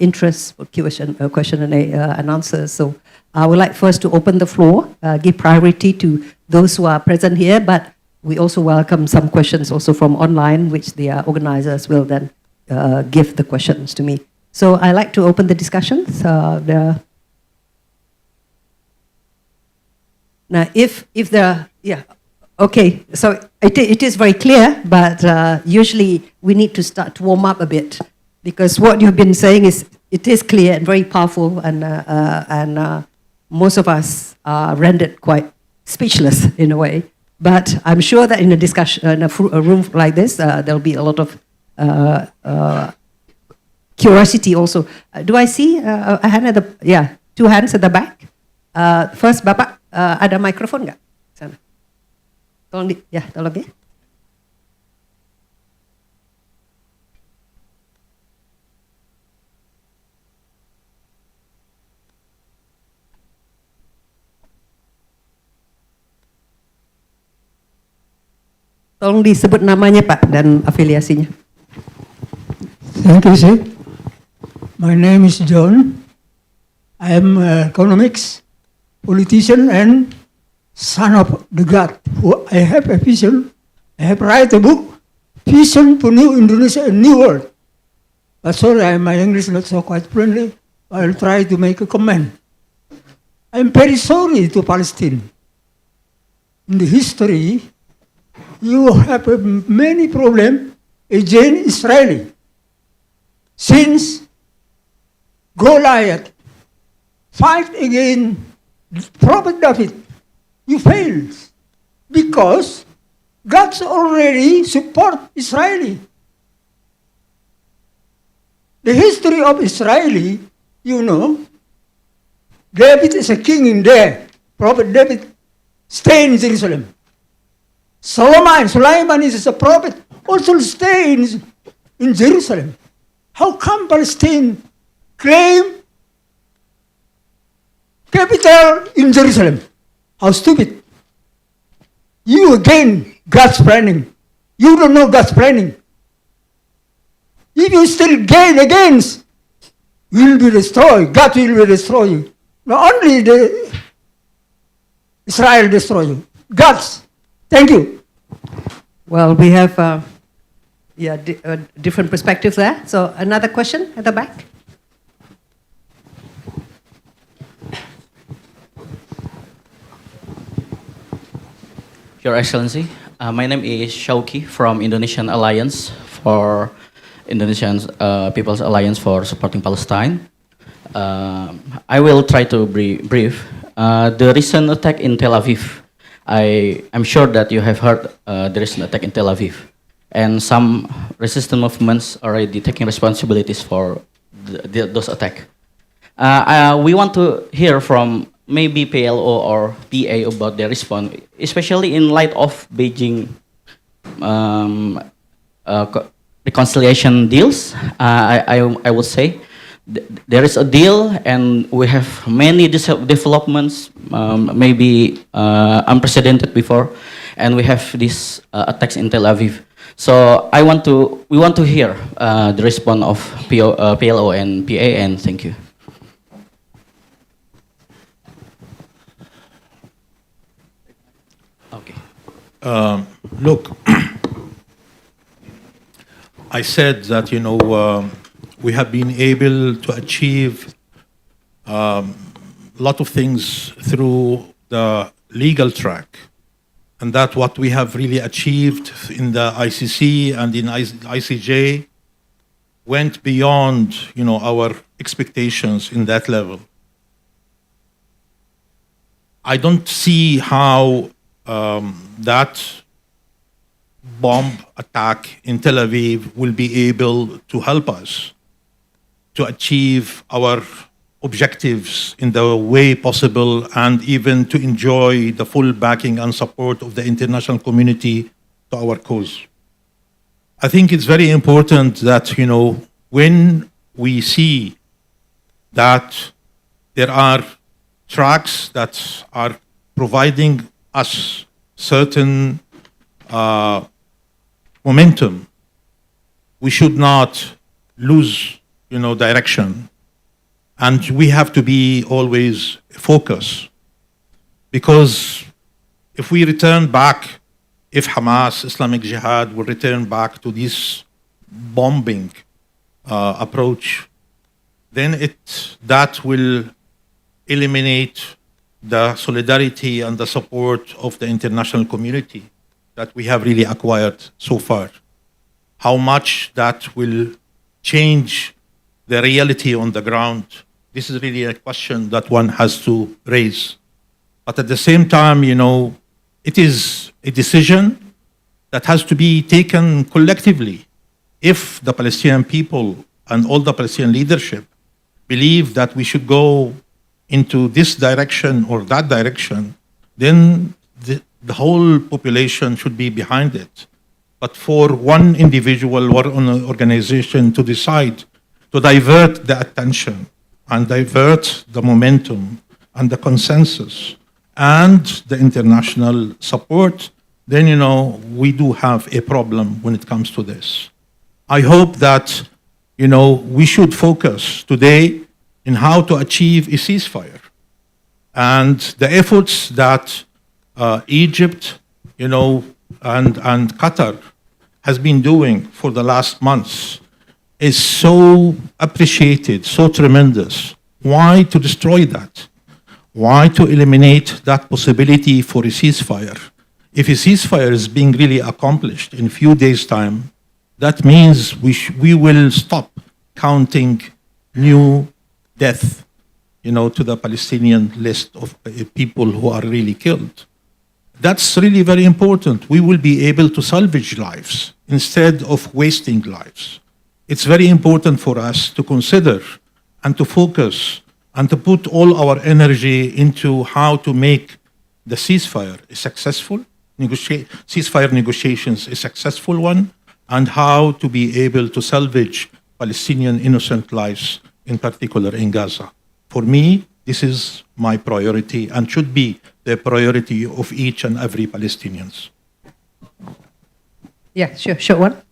interest for question and answers. So I would like first to open the floor, give priority to those who are present here, but we also welcome some questions also from online, which the organizers will then give the questions to me. So I'd like to open the discussions. Now, if there, okay, so it is very clear, but usually we need to start to warm up a bit, because what you've been saying it is clear and very powerful, and most of us are rendered quite speechless in a way. But I'm sure that in a discussion, in a room like this, there'll be a lot of curiosity also. Do I see a hand at the, two hands at the back? First, Bapak, ada mikrofon nggak? Sana. Tolong tolong ya. Tolong disebut namanya Pak dan afiliasinya. Thank you, sir. My name is John. I am economics, politician, and son of the God. I have a vision. I have write a book, Vision for New Indonesia, a New World. But sorry, my English is not so quite friendly. I'll try to make a comment. I'm very sorry to Palestine. In the history, you have many problems against Israeli. Since Goliath fight against Prophet David, you failed because God's already support Israeli. The history of Israeli, David is a king in there. Prophet David stay in Jerusalem. Solomon is a prophet, also stay in Jerusalem. How come Palestine claim capital in Jerusalem? How stupid. You again, God's planning. You don't know God's planning. If you still gain against, you will be destroyed. God will destroy you. Not only Israel destroy you. God's. Thank you. Well, we have a different perspective there. So another question at the back. Your Excellency, my name is Shauki from Indonesian Alliance for Indonesian People's Alliance for Supporting Palestine. I will try to be brief. The recent attack in Tel Aviv, I'm sure that you have heard the recent attack in Tel Aviv, and some resistance movements already taking responsibilities for those attacks. We want to hear from maybe PLO or PA about their response, especially in light of Beijing reconciliation deals. I would say there is a deal, and we have many developments, maybe unprecedented before, and we have these attacks in Tel Aviv. So we want to hear the response of PLO and PA, and thank you. Okay. Look, I said that, we have been able to achieve a lot of things through the legal track, and that what we have really achieved in the ICC and in ICJ went beyond, our expectations in that level. I don't see how that bomb attack in Tel Aviv will be able to help us to achieve our objectives in the way possible, and even to enjoy the full backing and support of the international community to our cause. I think it's very important that, when we see that there are tracks that are providing us certain momentum, we should not lose, direction. And we have to be always focused. Because if we return back, if Hamas, Islamic Jihad will return back to this bombing approach, then that will eliminate the solidarity and the support of the international community that we have really acquired so far. How much that will change the reality on the ground, this is really a question that one has to raise. But at the same time, it is a decision that has to be taken collectively. If the Palestinian people and all the Palestinian leadership believe that we should go into this direction or that direction, then the whole population should be behind it. But for one individual or an organization to decide to divert the attention and divert the momentum and the consensus and the international support, then, we do have a problem when it comes to this. I hope that, we should focus today in how to achieve a ceasefire. And the efforts that Egypt, and Qatar has been doing for the last months is so appreciated, so tremendous. Why to destroy that? Why to eliminate that possibility for a ceasefire? If a ceasefire is being really accomplished in a few days' time, that means we will stop counting new death, to the Palestinian list of people who are really killed. That's really very important. We will be able to salvage lives instead of wasting lives. It's very important for us to consider and to focus and to put all our energy into how to make the ceasefire a successful, ceasefire negotiations a successful one, and how to be able to salvage Palestinian innocent lives, in particular in Gaza. For me, this is my priority and should be the priority of each and every Palestinian. Yeah, sure, short one.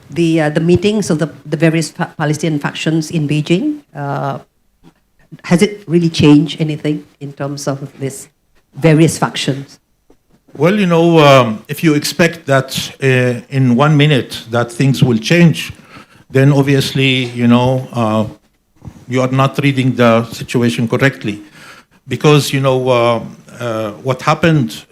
The meetings of the various Palestinian factions in Beijing, has it really changed anything in terms of this various factions? Well, if you expect that in 1 minute that things will change, then obviously, you are not reading the situation correctly. Because, what happened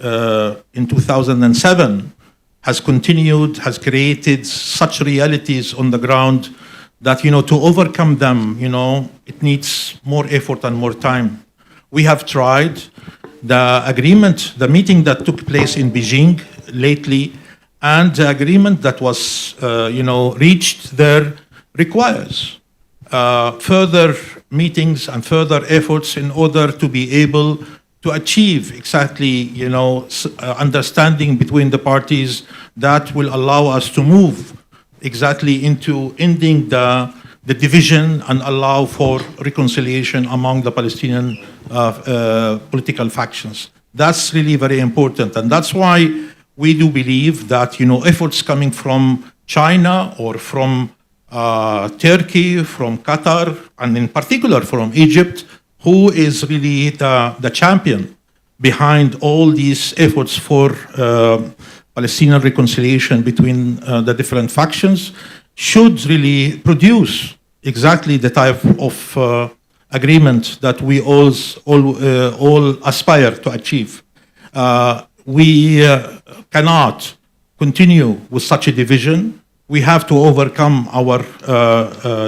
in 2007 has continued, has created such realities on the ground that, to overcome them, it needs more effort and more time. We have tried. The meeting that took place in Beijing lately, and the agreement that was, reached there requires further meetings and further efforts in order to be able to achieve exactly, understanding between the parties that will allow us to move exactly into ending the division and allow for reconciliation among the Palestinian political factions. That's really very important. And that's why we do believe that, efforts coming from China or from Turkey, from Qatar, and in particular from Egypt, who is really the champion behind all these efforts for Palestinian reconciliation between the different factions, should really produce exactly the type of agreement that we all aspire to achieve. We cannot continue with such a division. We have to overcome our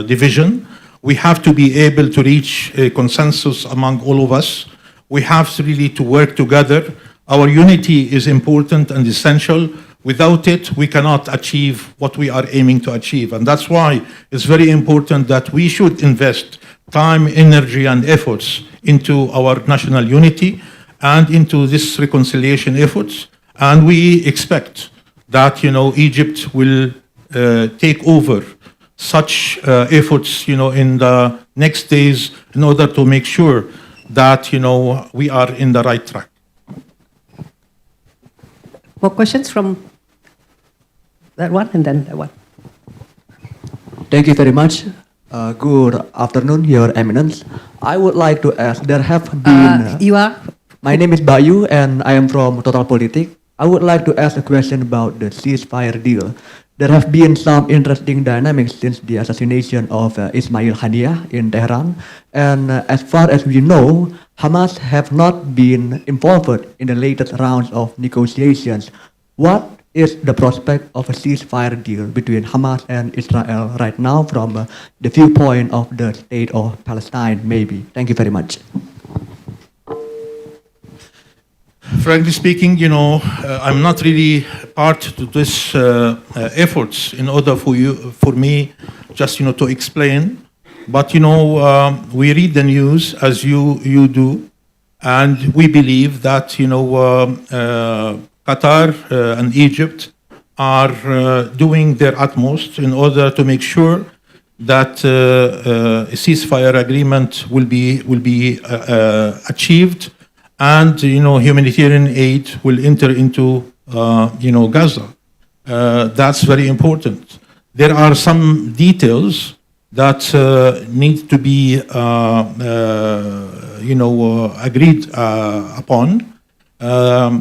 division. We have to be able to reach a consensus among all of us. We have to really to work together. Our unity is important and essential. Without it, we cannot achieve what we are aiming to achieve. And that's why it's very important that we should invest time, energy, and efforts into our national unity and into this reconciliation efforts. And we expect that, Egypt will take over such efforts, in the next days in order to make sure that, we are in the right track. More questions from that one and then that one. Thank you very much. Good afternoon, Your Eminence. I would like to ask, there have been... You are? My name is Bayu and I am from Total Politik. I would like to ask a question about the ceasefire deal. There have been some interesting dynamics since the assassination of Ismail Haniyeh in Tehran. And as far as we know, Hamas have not been involved in the latest rounds of negotiations. What is the prospect of a ceasefire deal between Hamas and Israel right now from the viewpoint of the state of Palestine, maybe? Thank you very much. Frankly speaking, I'm not really part to this efforts in order for me just, to explain. But, we read the news as you do, and we believe that, Qatar and Egypt are doing their utmost in order to make sure that a ceasefire agreement will be achieved, and humanitarian aid will enter into Gaza. That's very important. There are some details that need to be agreed upon.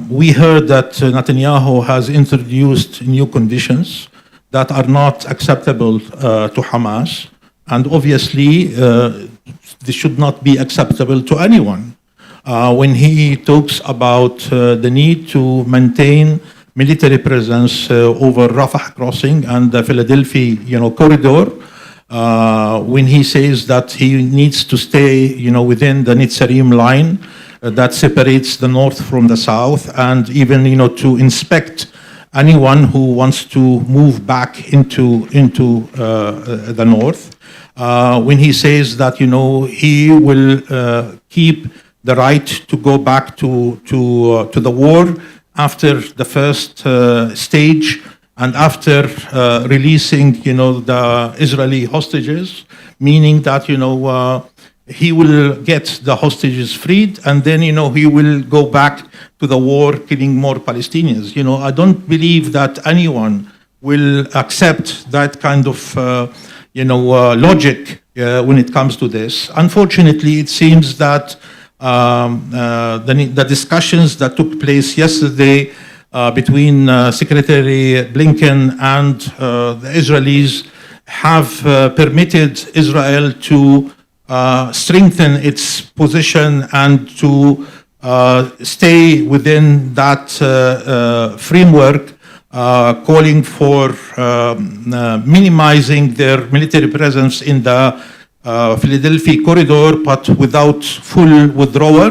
We heard that Netanyahu has introduced new conditions that are not acceptable to Hamas, and obviously this should not be acceptable to anyone. When he talks about the need to maintain military presence over Rafah crossing and the Philadelphia, corridor, when he says that he needs to stay, within the Netzarim line, that separates the north from the south, and even to inspect anyone who wants to move back into the north. When he says that he will keep the right to go back to the war after the first stage and after releasing the Israeli hostages, meaning that he will get the hostages freed, and then he will go back to the war, killing more Palestinians. I don't believe that anyone will accept that kind of logic when it comes to this. Unfortunately, it seems that the discussions that took place yesterday between Secretary Blinken and the Israelis have permitted Israel to strengthen its position and to stay within that framework, calling for minimizing their military presence in the Philadelphia corridor, but without full withdrawal,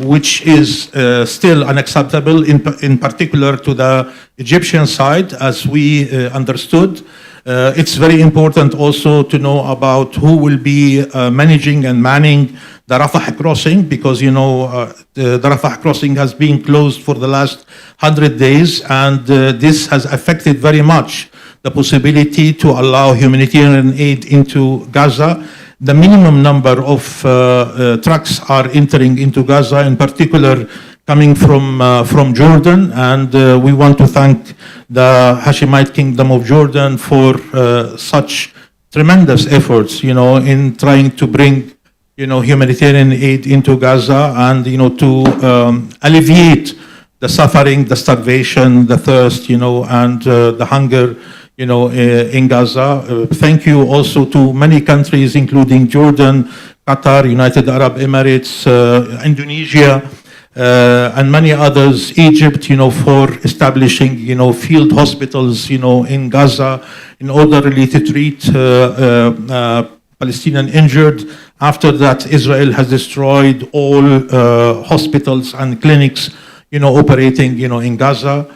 which is still unacceptable, in particular to the Egyptian side, as we understood. It's very important also to know about who will be managing and manning the Rafah crossing, because the Rafah crossing has been closed for the last 100 days, and this has affected very much the possibility to allow humanitarian aid into Gaza. The minimum number of trucks are entering into Gaza, in particular coming from Jordan, and we want to thank the Hashemite Kingdom of Jordan for such tremendous efforts, in trying to bring, humanitarian aid into Gaza, and to alleviate the suffering, the starvation, the thirst, and the hunger, in Gaza. Thank you also to many countries, including Jordan, Qatar, United Arab Emirates, Indonesia, and many others, Egypt, for establishing, field hospitals, in Gaza in order really to treat Palestinian injured. After that, Israel has destroyed all hospitals and clinics, operating, in Gaza.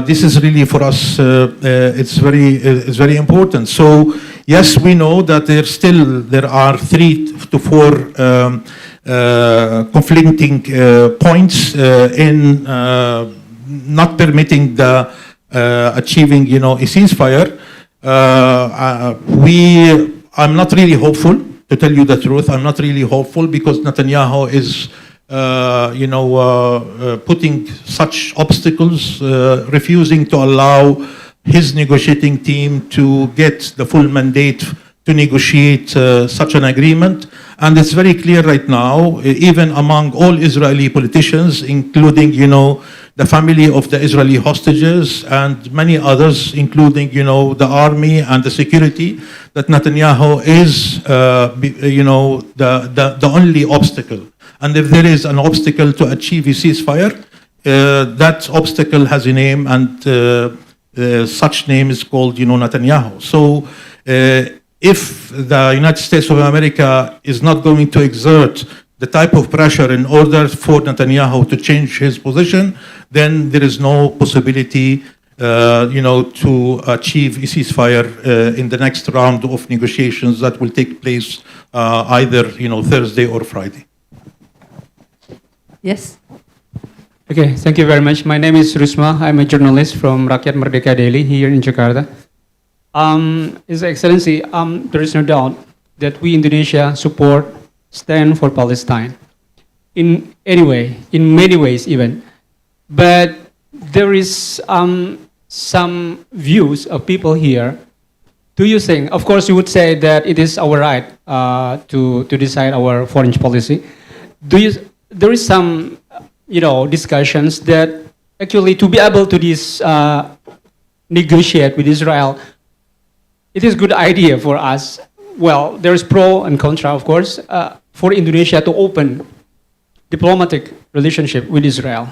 This is really for us, it's very important. So yes, we know that there are 3 to 4 conflicting points in not permitting the achieving, a ceasefire. I'm not really hopeful, to tell you the truth. I'm not really hopeful because Netanyahu is, putting such obstacles, refusing to allow his negotiating team to get the full mandate to negotiate such an agreement. And it's very clear right now, even among all Israeli politicians, including, the family of the Israeli hostages and many others, including, the army and the security, that Netanyahu is, the only obstacle. And if there is an obstacle to achieve a ceasefire, that obstacle has a name, and such name is called, Netanyahu. So if the United States of America is not going to exert the type of pressure in order for Netanyahu to change his position, then there is no possibility, to achieve a ceasefire in the next round of negotiations that will take place either, Thursday or Friday. Yes. Okay, thank you very much. My name is Rusma. I'm a journalist from Rakyat Merdeka Daily here in Jakarta. His Excellency, there is no doubt that we Indonesia stand for Palestine in any way, in many ways even. But there is some views of people here. Do you think, of course you would say that it is our right to decide our foreign policy. There is some, discussions that actually to be able to negotiate with Israel, it is a good idea for us. Well, there is pro and contra, of course, for Indonesia to open diplomatic relationship with Israel.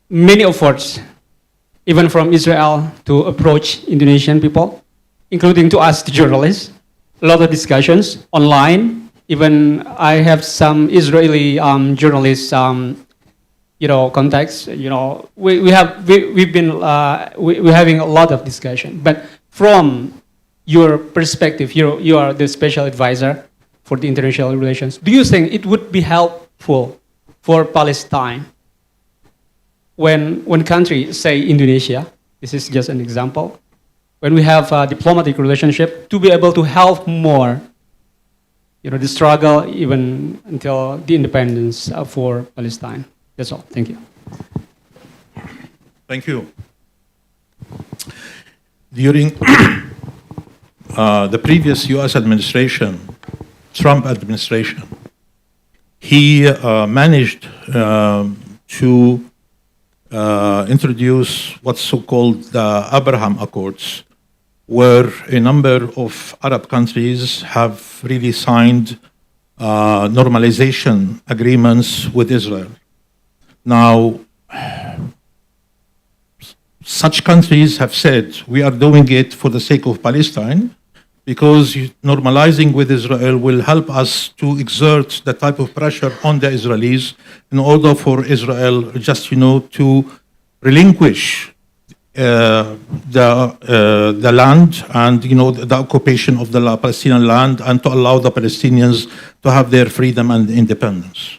Many efforts, even from Israel, to approach Indonesian people, including to us, the journalists. A lot of discussions online, Even I have some Israeli journalists, contacts. We're having a lot of discussion. But from your perspective, you are the special advisor for the international relations. Do you think it would be helpful for Palestine when countries, say Indonesia, this is just an example, when we have a diplomatic relationship, to be able to help more, the struggle even until the independence for Palestine? That's all. Thank you. Thank you. During the previous U.S. administration, Trump administration, he managed to introduce what's so-called the Abraham Accords, where a number of Arab countries have really signed normalization agreements with Israel. Now, such countries have said, we are doing it for the sake of Palestine, because normalizing with Israel will help us to exert the type of pressure on the Israelis in order for Israel just, to relinquish the land and, the occupation of the Palestinian land, and to allow the Palestinians to have their freedom and independence.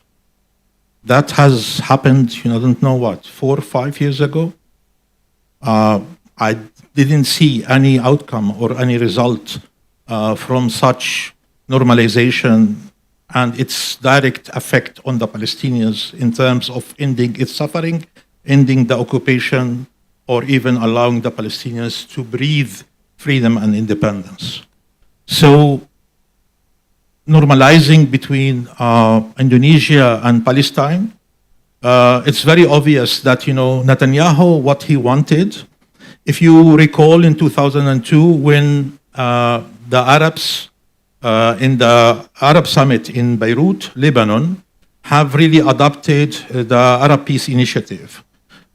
That has happened, I don't know what, 4 or 5 years ago. I didn't see any outcome or any result from such normalization and its direct effect on the Palestinians in terms of ending its suffering, ending the occupation, or even allowing the Palestinians to breathe freedom and independence. So, normalizing between Indonesia and Palestine, it's very obvious that, Netanyahu, what he wanted, if you recall in 2002 when the Arabs in the Arab Summit in Beirut, Lebanon, have really adopted the Arab Peace Initiative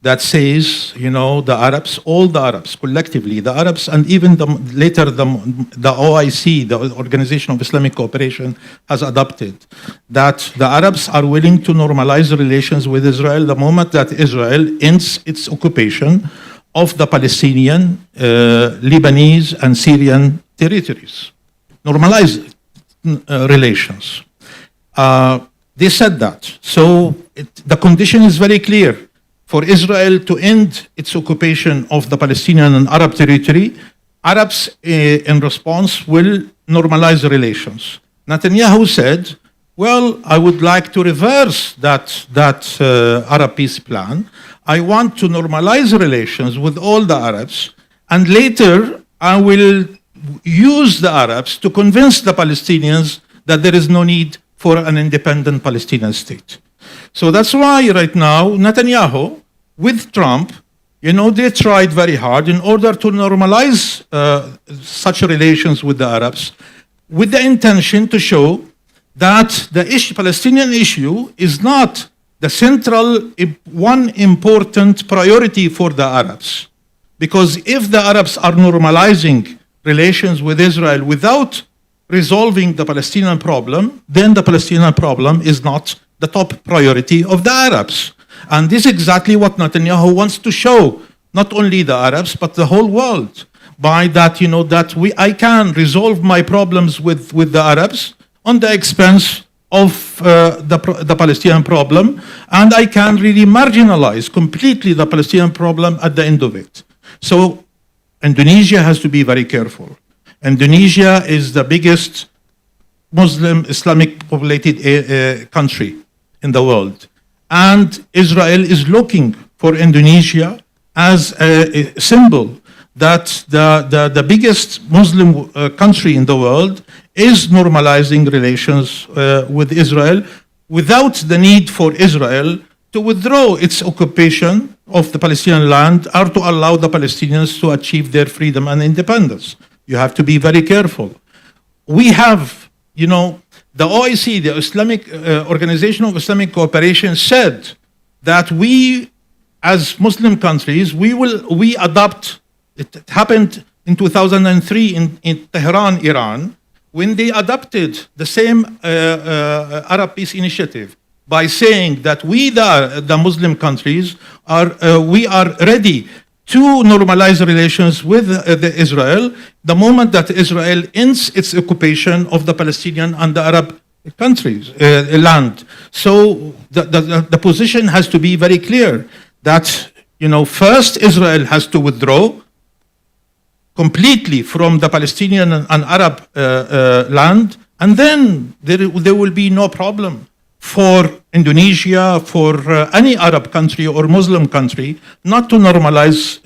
that says, the Arabs, all the Arabs, collectively, the Arabs, and even later the OIC, the Organization of Islamic Cooperation, has adopted that the Arabs are willing to normalize relations with Israel the moment that Israel ends its occupation of the Palestinian, Lebanese, and Syrian territories. Normalize relations. They said that. So the condition is very clear. For Israel to end its occupation of the Palestinian and Arab territory, Arabs in response will normalize relations. Netanyahu said, well, I would like to reverse that Arab peace plan. I want to normalize relations with all the Arabs, and later I will use the Arabs to convince the Palestinians that there is no need for an independent Palestinian state. So that's why right now Netanyahu with Trump, they tried very hard in order to normalize such relations with the Arabs with the intention to show that the Palestinian issue is not the central one important priority for the Arabs. Because if the Arabs are normalizing relations with Israel without resolving the Palestinian problem, then the Palestinian problem is not the top priority of the Arabs. And this is exactly what Netanyahu wants to show, not only the Arabs, but the whole world, by that, I can resolve my problems with the Arabs on the expense of the Palestinian problem, and I can really marginalize completely the Palestinian problem at the end of it. So Indonesia has to be very careful. Indonesia is the biggest Muslim Islamic populated country in the world. And Israel is looking for Indonesia as a symbol that the biggest Muslim country in the world is normalizing relations with Israel without the need for Israel to withdraw its occupation of the Palestinian land or to allow the Palestinians to achieve their freedom and independence. You have to be very careful. We have, the OIC, the Islamic Organization of Islamic Cooperation, said that we, as Muslim countries, we adopt. It happened in 2003 in Tehran, Iran, when they adopted the same Arab Peace Initiative by saying that we, the Muslim countries, we are ready to normalize relations with Israel the moment that Israel ends its occupation of the Palestinian and the Arab countries, land. So the position has to be very clear that, first Israel has to withdraw completely from the Palestinian and Arab land, and then there will be no problem for Indonesia, for any Arab country or Muslim country, not to normalize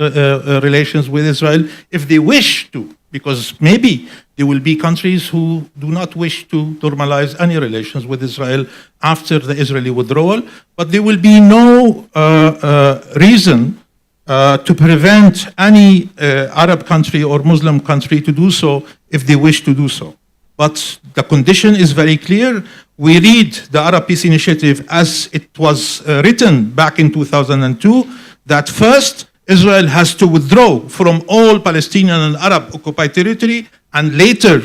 relations with Israel if they wish to, because maybe there will be countries who do not wish to normalize any relations with Israel after the Israeli withdrawal, but there will be no reason to prevent any Arab country or Muslim country to do so if they wish to do so. But the condition is very clear. We read the Arab Peace Initiative as it was written back in 2002, that first Israel has to withdraw from all Palestinian and Arab occupied territory, and later,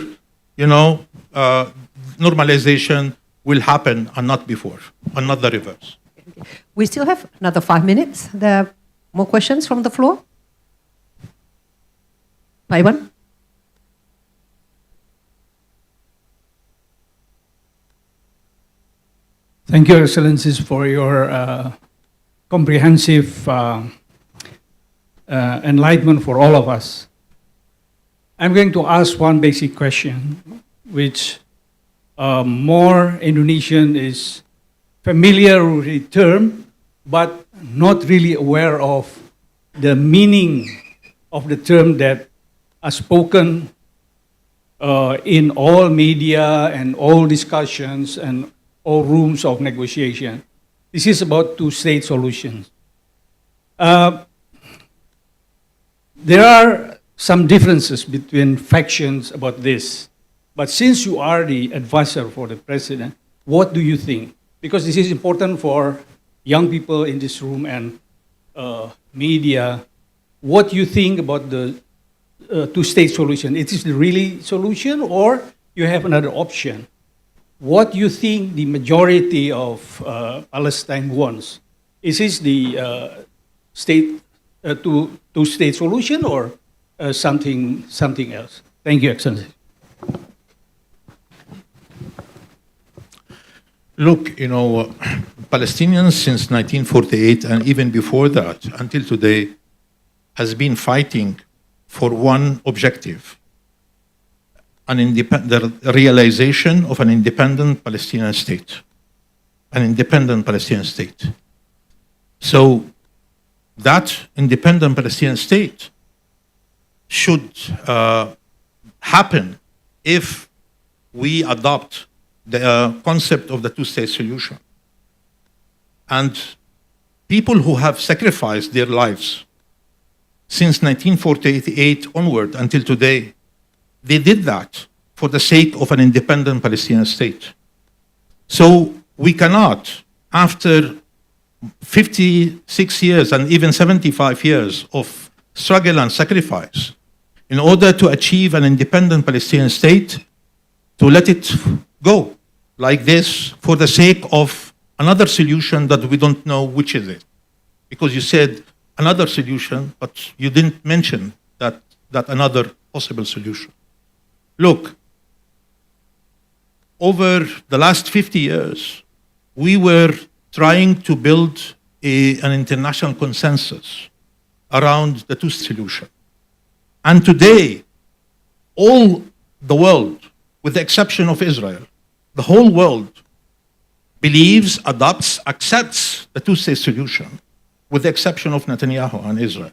normalization will happen and not before, and not the reverse. We still have another 5 minutes. There are more questions from the floor? Paiwan? Thank you, Excellencies, for your comprehensive enlightenment for all of us. I'm going to ask one basic question, which more Indonesian is familiar with the term, but not really aware of the meaning of the term that are spoken in all media and all discussions and all rooms of negotiation. This is about two-state solutions. There are some differences between factions about this, but since you are the advisor for the president, what do you think? Because this is important for young people in this room and media. What do you think about the two-state solution? It is the really solution, or you have another option? What do you think the majority of Palestine wants? Is this the two-state solution, or something else? Thank you, Excellency. Look, Palestinians since 1948 and even before that, until today, has been fighting for one objective: the realization of an independent Palestinian state. An independent Palestinian state. So that independent Palestinian state should happen if we adopt the concept of the two-state solution. And people who have sacrificed their lives since 1948 onward until today, they did that for the sake of an independent Palestinian state. So we cannot, after 56 years and even 75 years of struggle and sacrifice, in order to achieve an independent Palestinian state, to let it go like this for the sake of another solution that we don't know which is it. Because you said another solution, but you didn't mention that another possible solution. Look, over the last 50 years, we were trying to build an international consensus around the two-state solution. And today, all the world, with the exception of Israel, the whole world believes, adopts, accepts the two-state solution, with the exception of Netanyahu and Israel.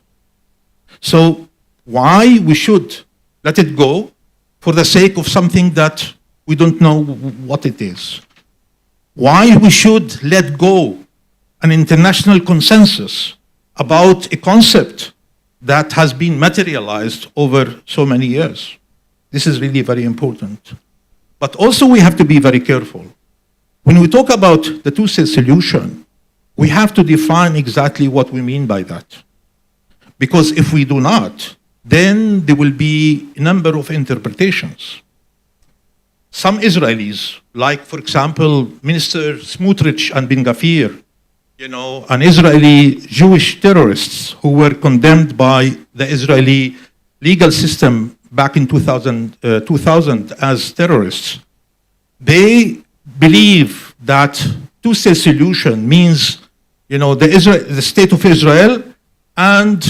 So why we should let it go for the sake of something that we don't know what it is? Why we should let go an international consensus about a concept that has been materialized over so many years? This is really very important. But also we have to be very careful. When we talk about the two-state solution, we have to define exactly what we mean by that. Because if we do not, then there will be a number of interpretations. some Israelis, like, for example, Minister Smotrich and Ben Gvir, an Israeli Jewish terrorists who were condemned by the Israeli legal system back in 2000 as terrorists. They believe that two-state solution means, the state of Israel and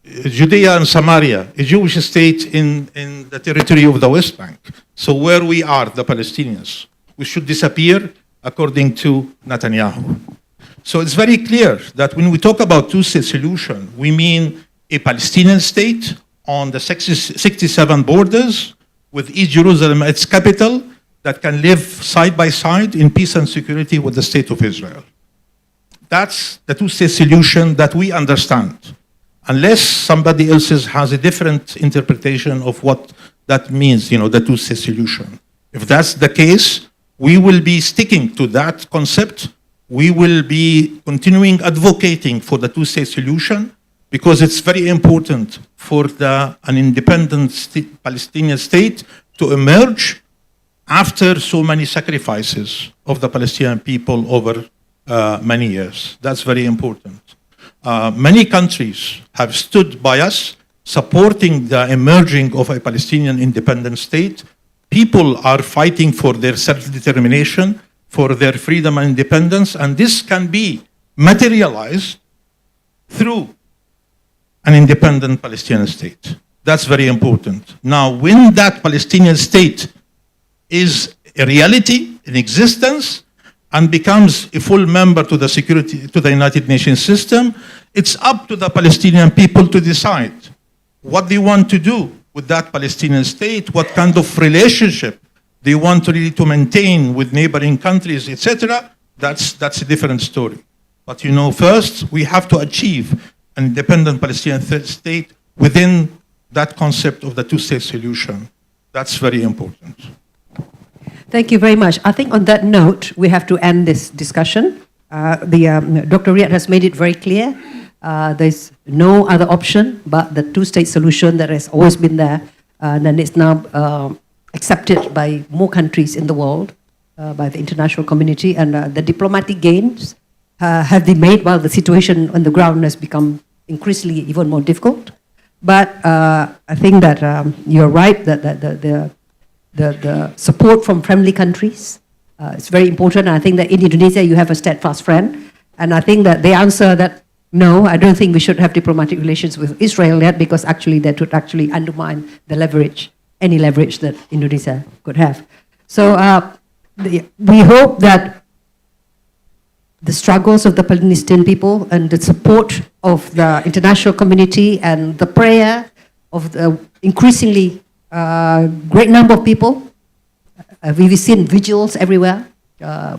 Judea and Samaria, a Jewish state in the territory of the West Bank. So where we are, the Palestinians, we should disappear according to Netanyahu. So it's very clear that when we talk about two-state solution, we mean a Palestinian state on the 67 borders with East Jerusalem its capital that can live side by side in peace and security with the state of Israel. That's the two-state solution that we understand. Unless somebody else has a different interpretation of what that means, the two-state solution. If that's the case, we will be sticking to that concept. We will be continuing advocating for the two-state solution because it's very important for an independent Palestinian state to emerge after so many sacrifices of the Palestinian people over many years. That's very important. Many countries have stood by us supporting the emerging of a Palestinian independent state. People are fighting for their self-determination, for their freedom and independence, and this can be materialized through an independent Palestinian state. That's very important. Now, when that Palestinian state is a reality, in existence, and becomes a full member to the United Nations system, it's up to the Palestinian people to decide what they want to do with that Palestinian state, what kind of relationship they want really to maintain with neighboring countries, etc. That's a different story. But first we have to achieve an independent Palestinian state within that concept of the two-state solution. That's very important. Thank you very much. I think on that note, we have to end this discussion. Dr. Riyad has made it very clear. There's no other option but the two-state solution that has always been there, and it's now accepted by more countries in the world, by the international community, and the diplomatic gains have been made while the situation on the ground has become increasingly even more difficult. But I think that you're right that the support from friendly countries is very important. And I think that in Indonesia you have a steadfast friend, and I think that the answer that no, I don't think we should have diplomatic relations with Israel yet, because actually that would actually undermine the leverage, any leverage that Indonesia could have. So we hope that the struggles of the Palestinian people and the support of the international community and the prayer of the increasingly great number of people. We've seen vigils everywhere,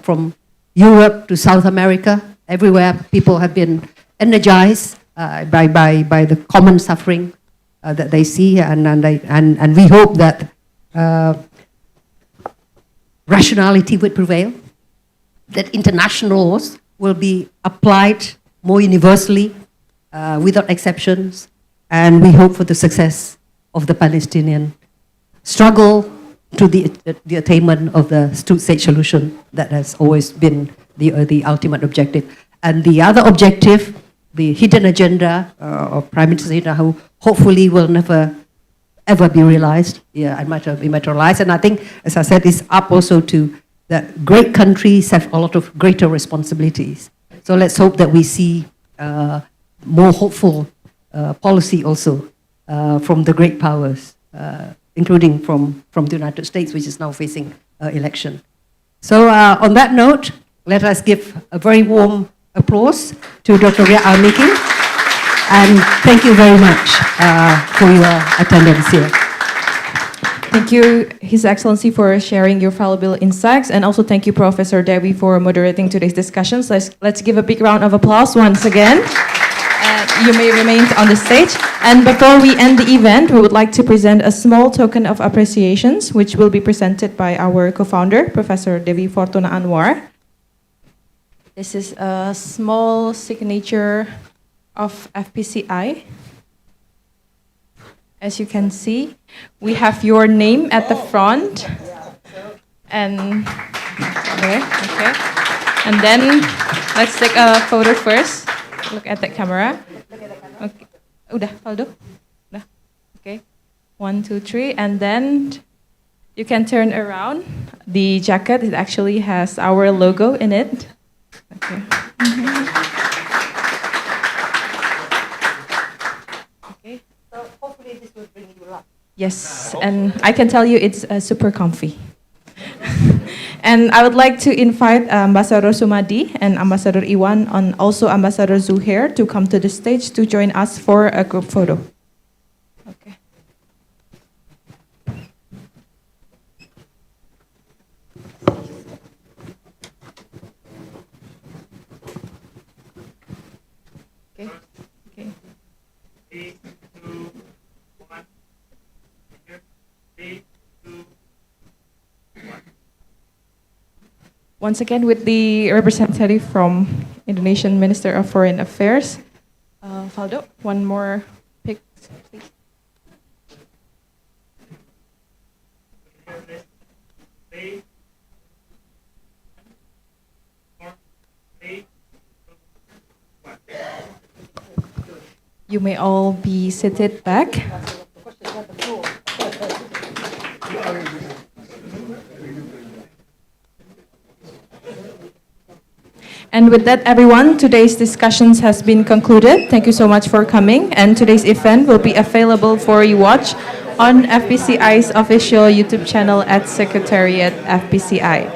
from Europe to South America. Everywhere people have been energized by the common suffering that they see, and we hope that rationality would prevail, that international laws will be applied more universally, without exceptions, and we hope for the success of the Palestinian struggle to the attainment of the two-state solution that has always been the ultimate objective. And the other objective, the hidden agenda of Prime Minister Netanyahu, hopefully will never ever be realized, be materialized. And I think, as I said, it's up also to the great countries have a lot of greater responsibilities. So let's hope that we see more hopeful policy also from the great powers, including from the United States, which is now facing election. So on that note, let us give a very warm applause to Dr. Riyad Al-Maliki, and thank you very much for your attendance here. Thank you, His Excellency, for sharing your valuable insights, and also thank you, Professor Dewi, for moderating today's discussions. Let's give a big round of applause once again. You may remain on the stage. And before we end the event, we would like to present a small token of appreciations, which will be presented by our co-founder, Professor Dewi Fortuna Anwar. This is a small signature of FPCI. As you can see, we have your name at the front. And there, okay. And then let's take a photo first. Look at the camera. Okay. Udah, Faldo? Udah. Okay. 1, 2, 3. And then you can turn around. The jacket, it actually has our logo in it. Okay. Okay. So hopefully this will bring you luck. Yes, and I can tell you it's super comfy. And I would like to invite Ambassador Sumadi and Ambassador Iwan and also Ambassador Zuhair to come to the stage to join us for a group photo. Okay. Okay. Okay. Once again, with the representative from Indonesian Minister of Foreign Affairs, Faldo, one more pic, please. You may all be seated back. And with that, everyone, today's discussions has been concluded. Thank you so much for coming. And today's event will be available for you watch on FPCI's official YouTube channel at Secretariat FPCI.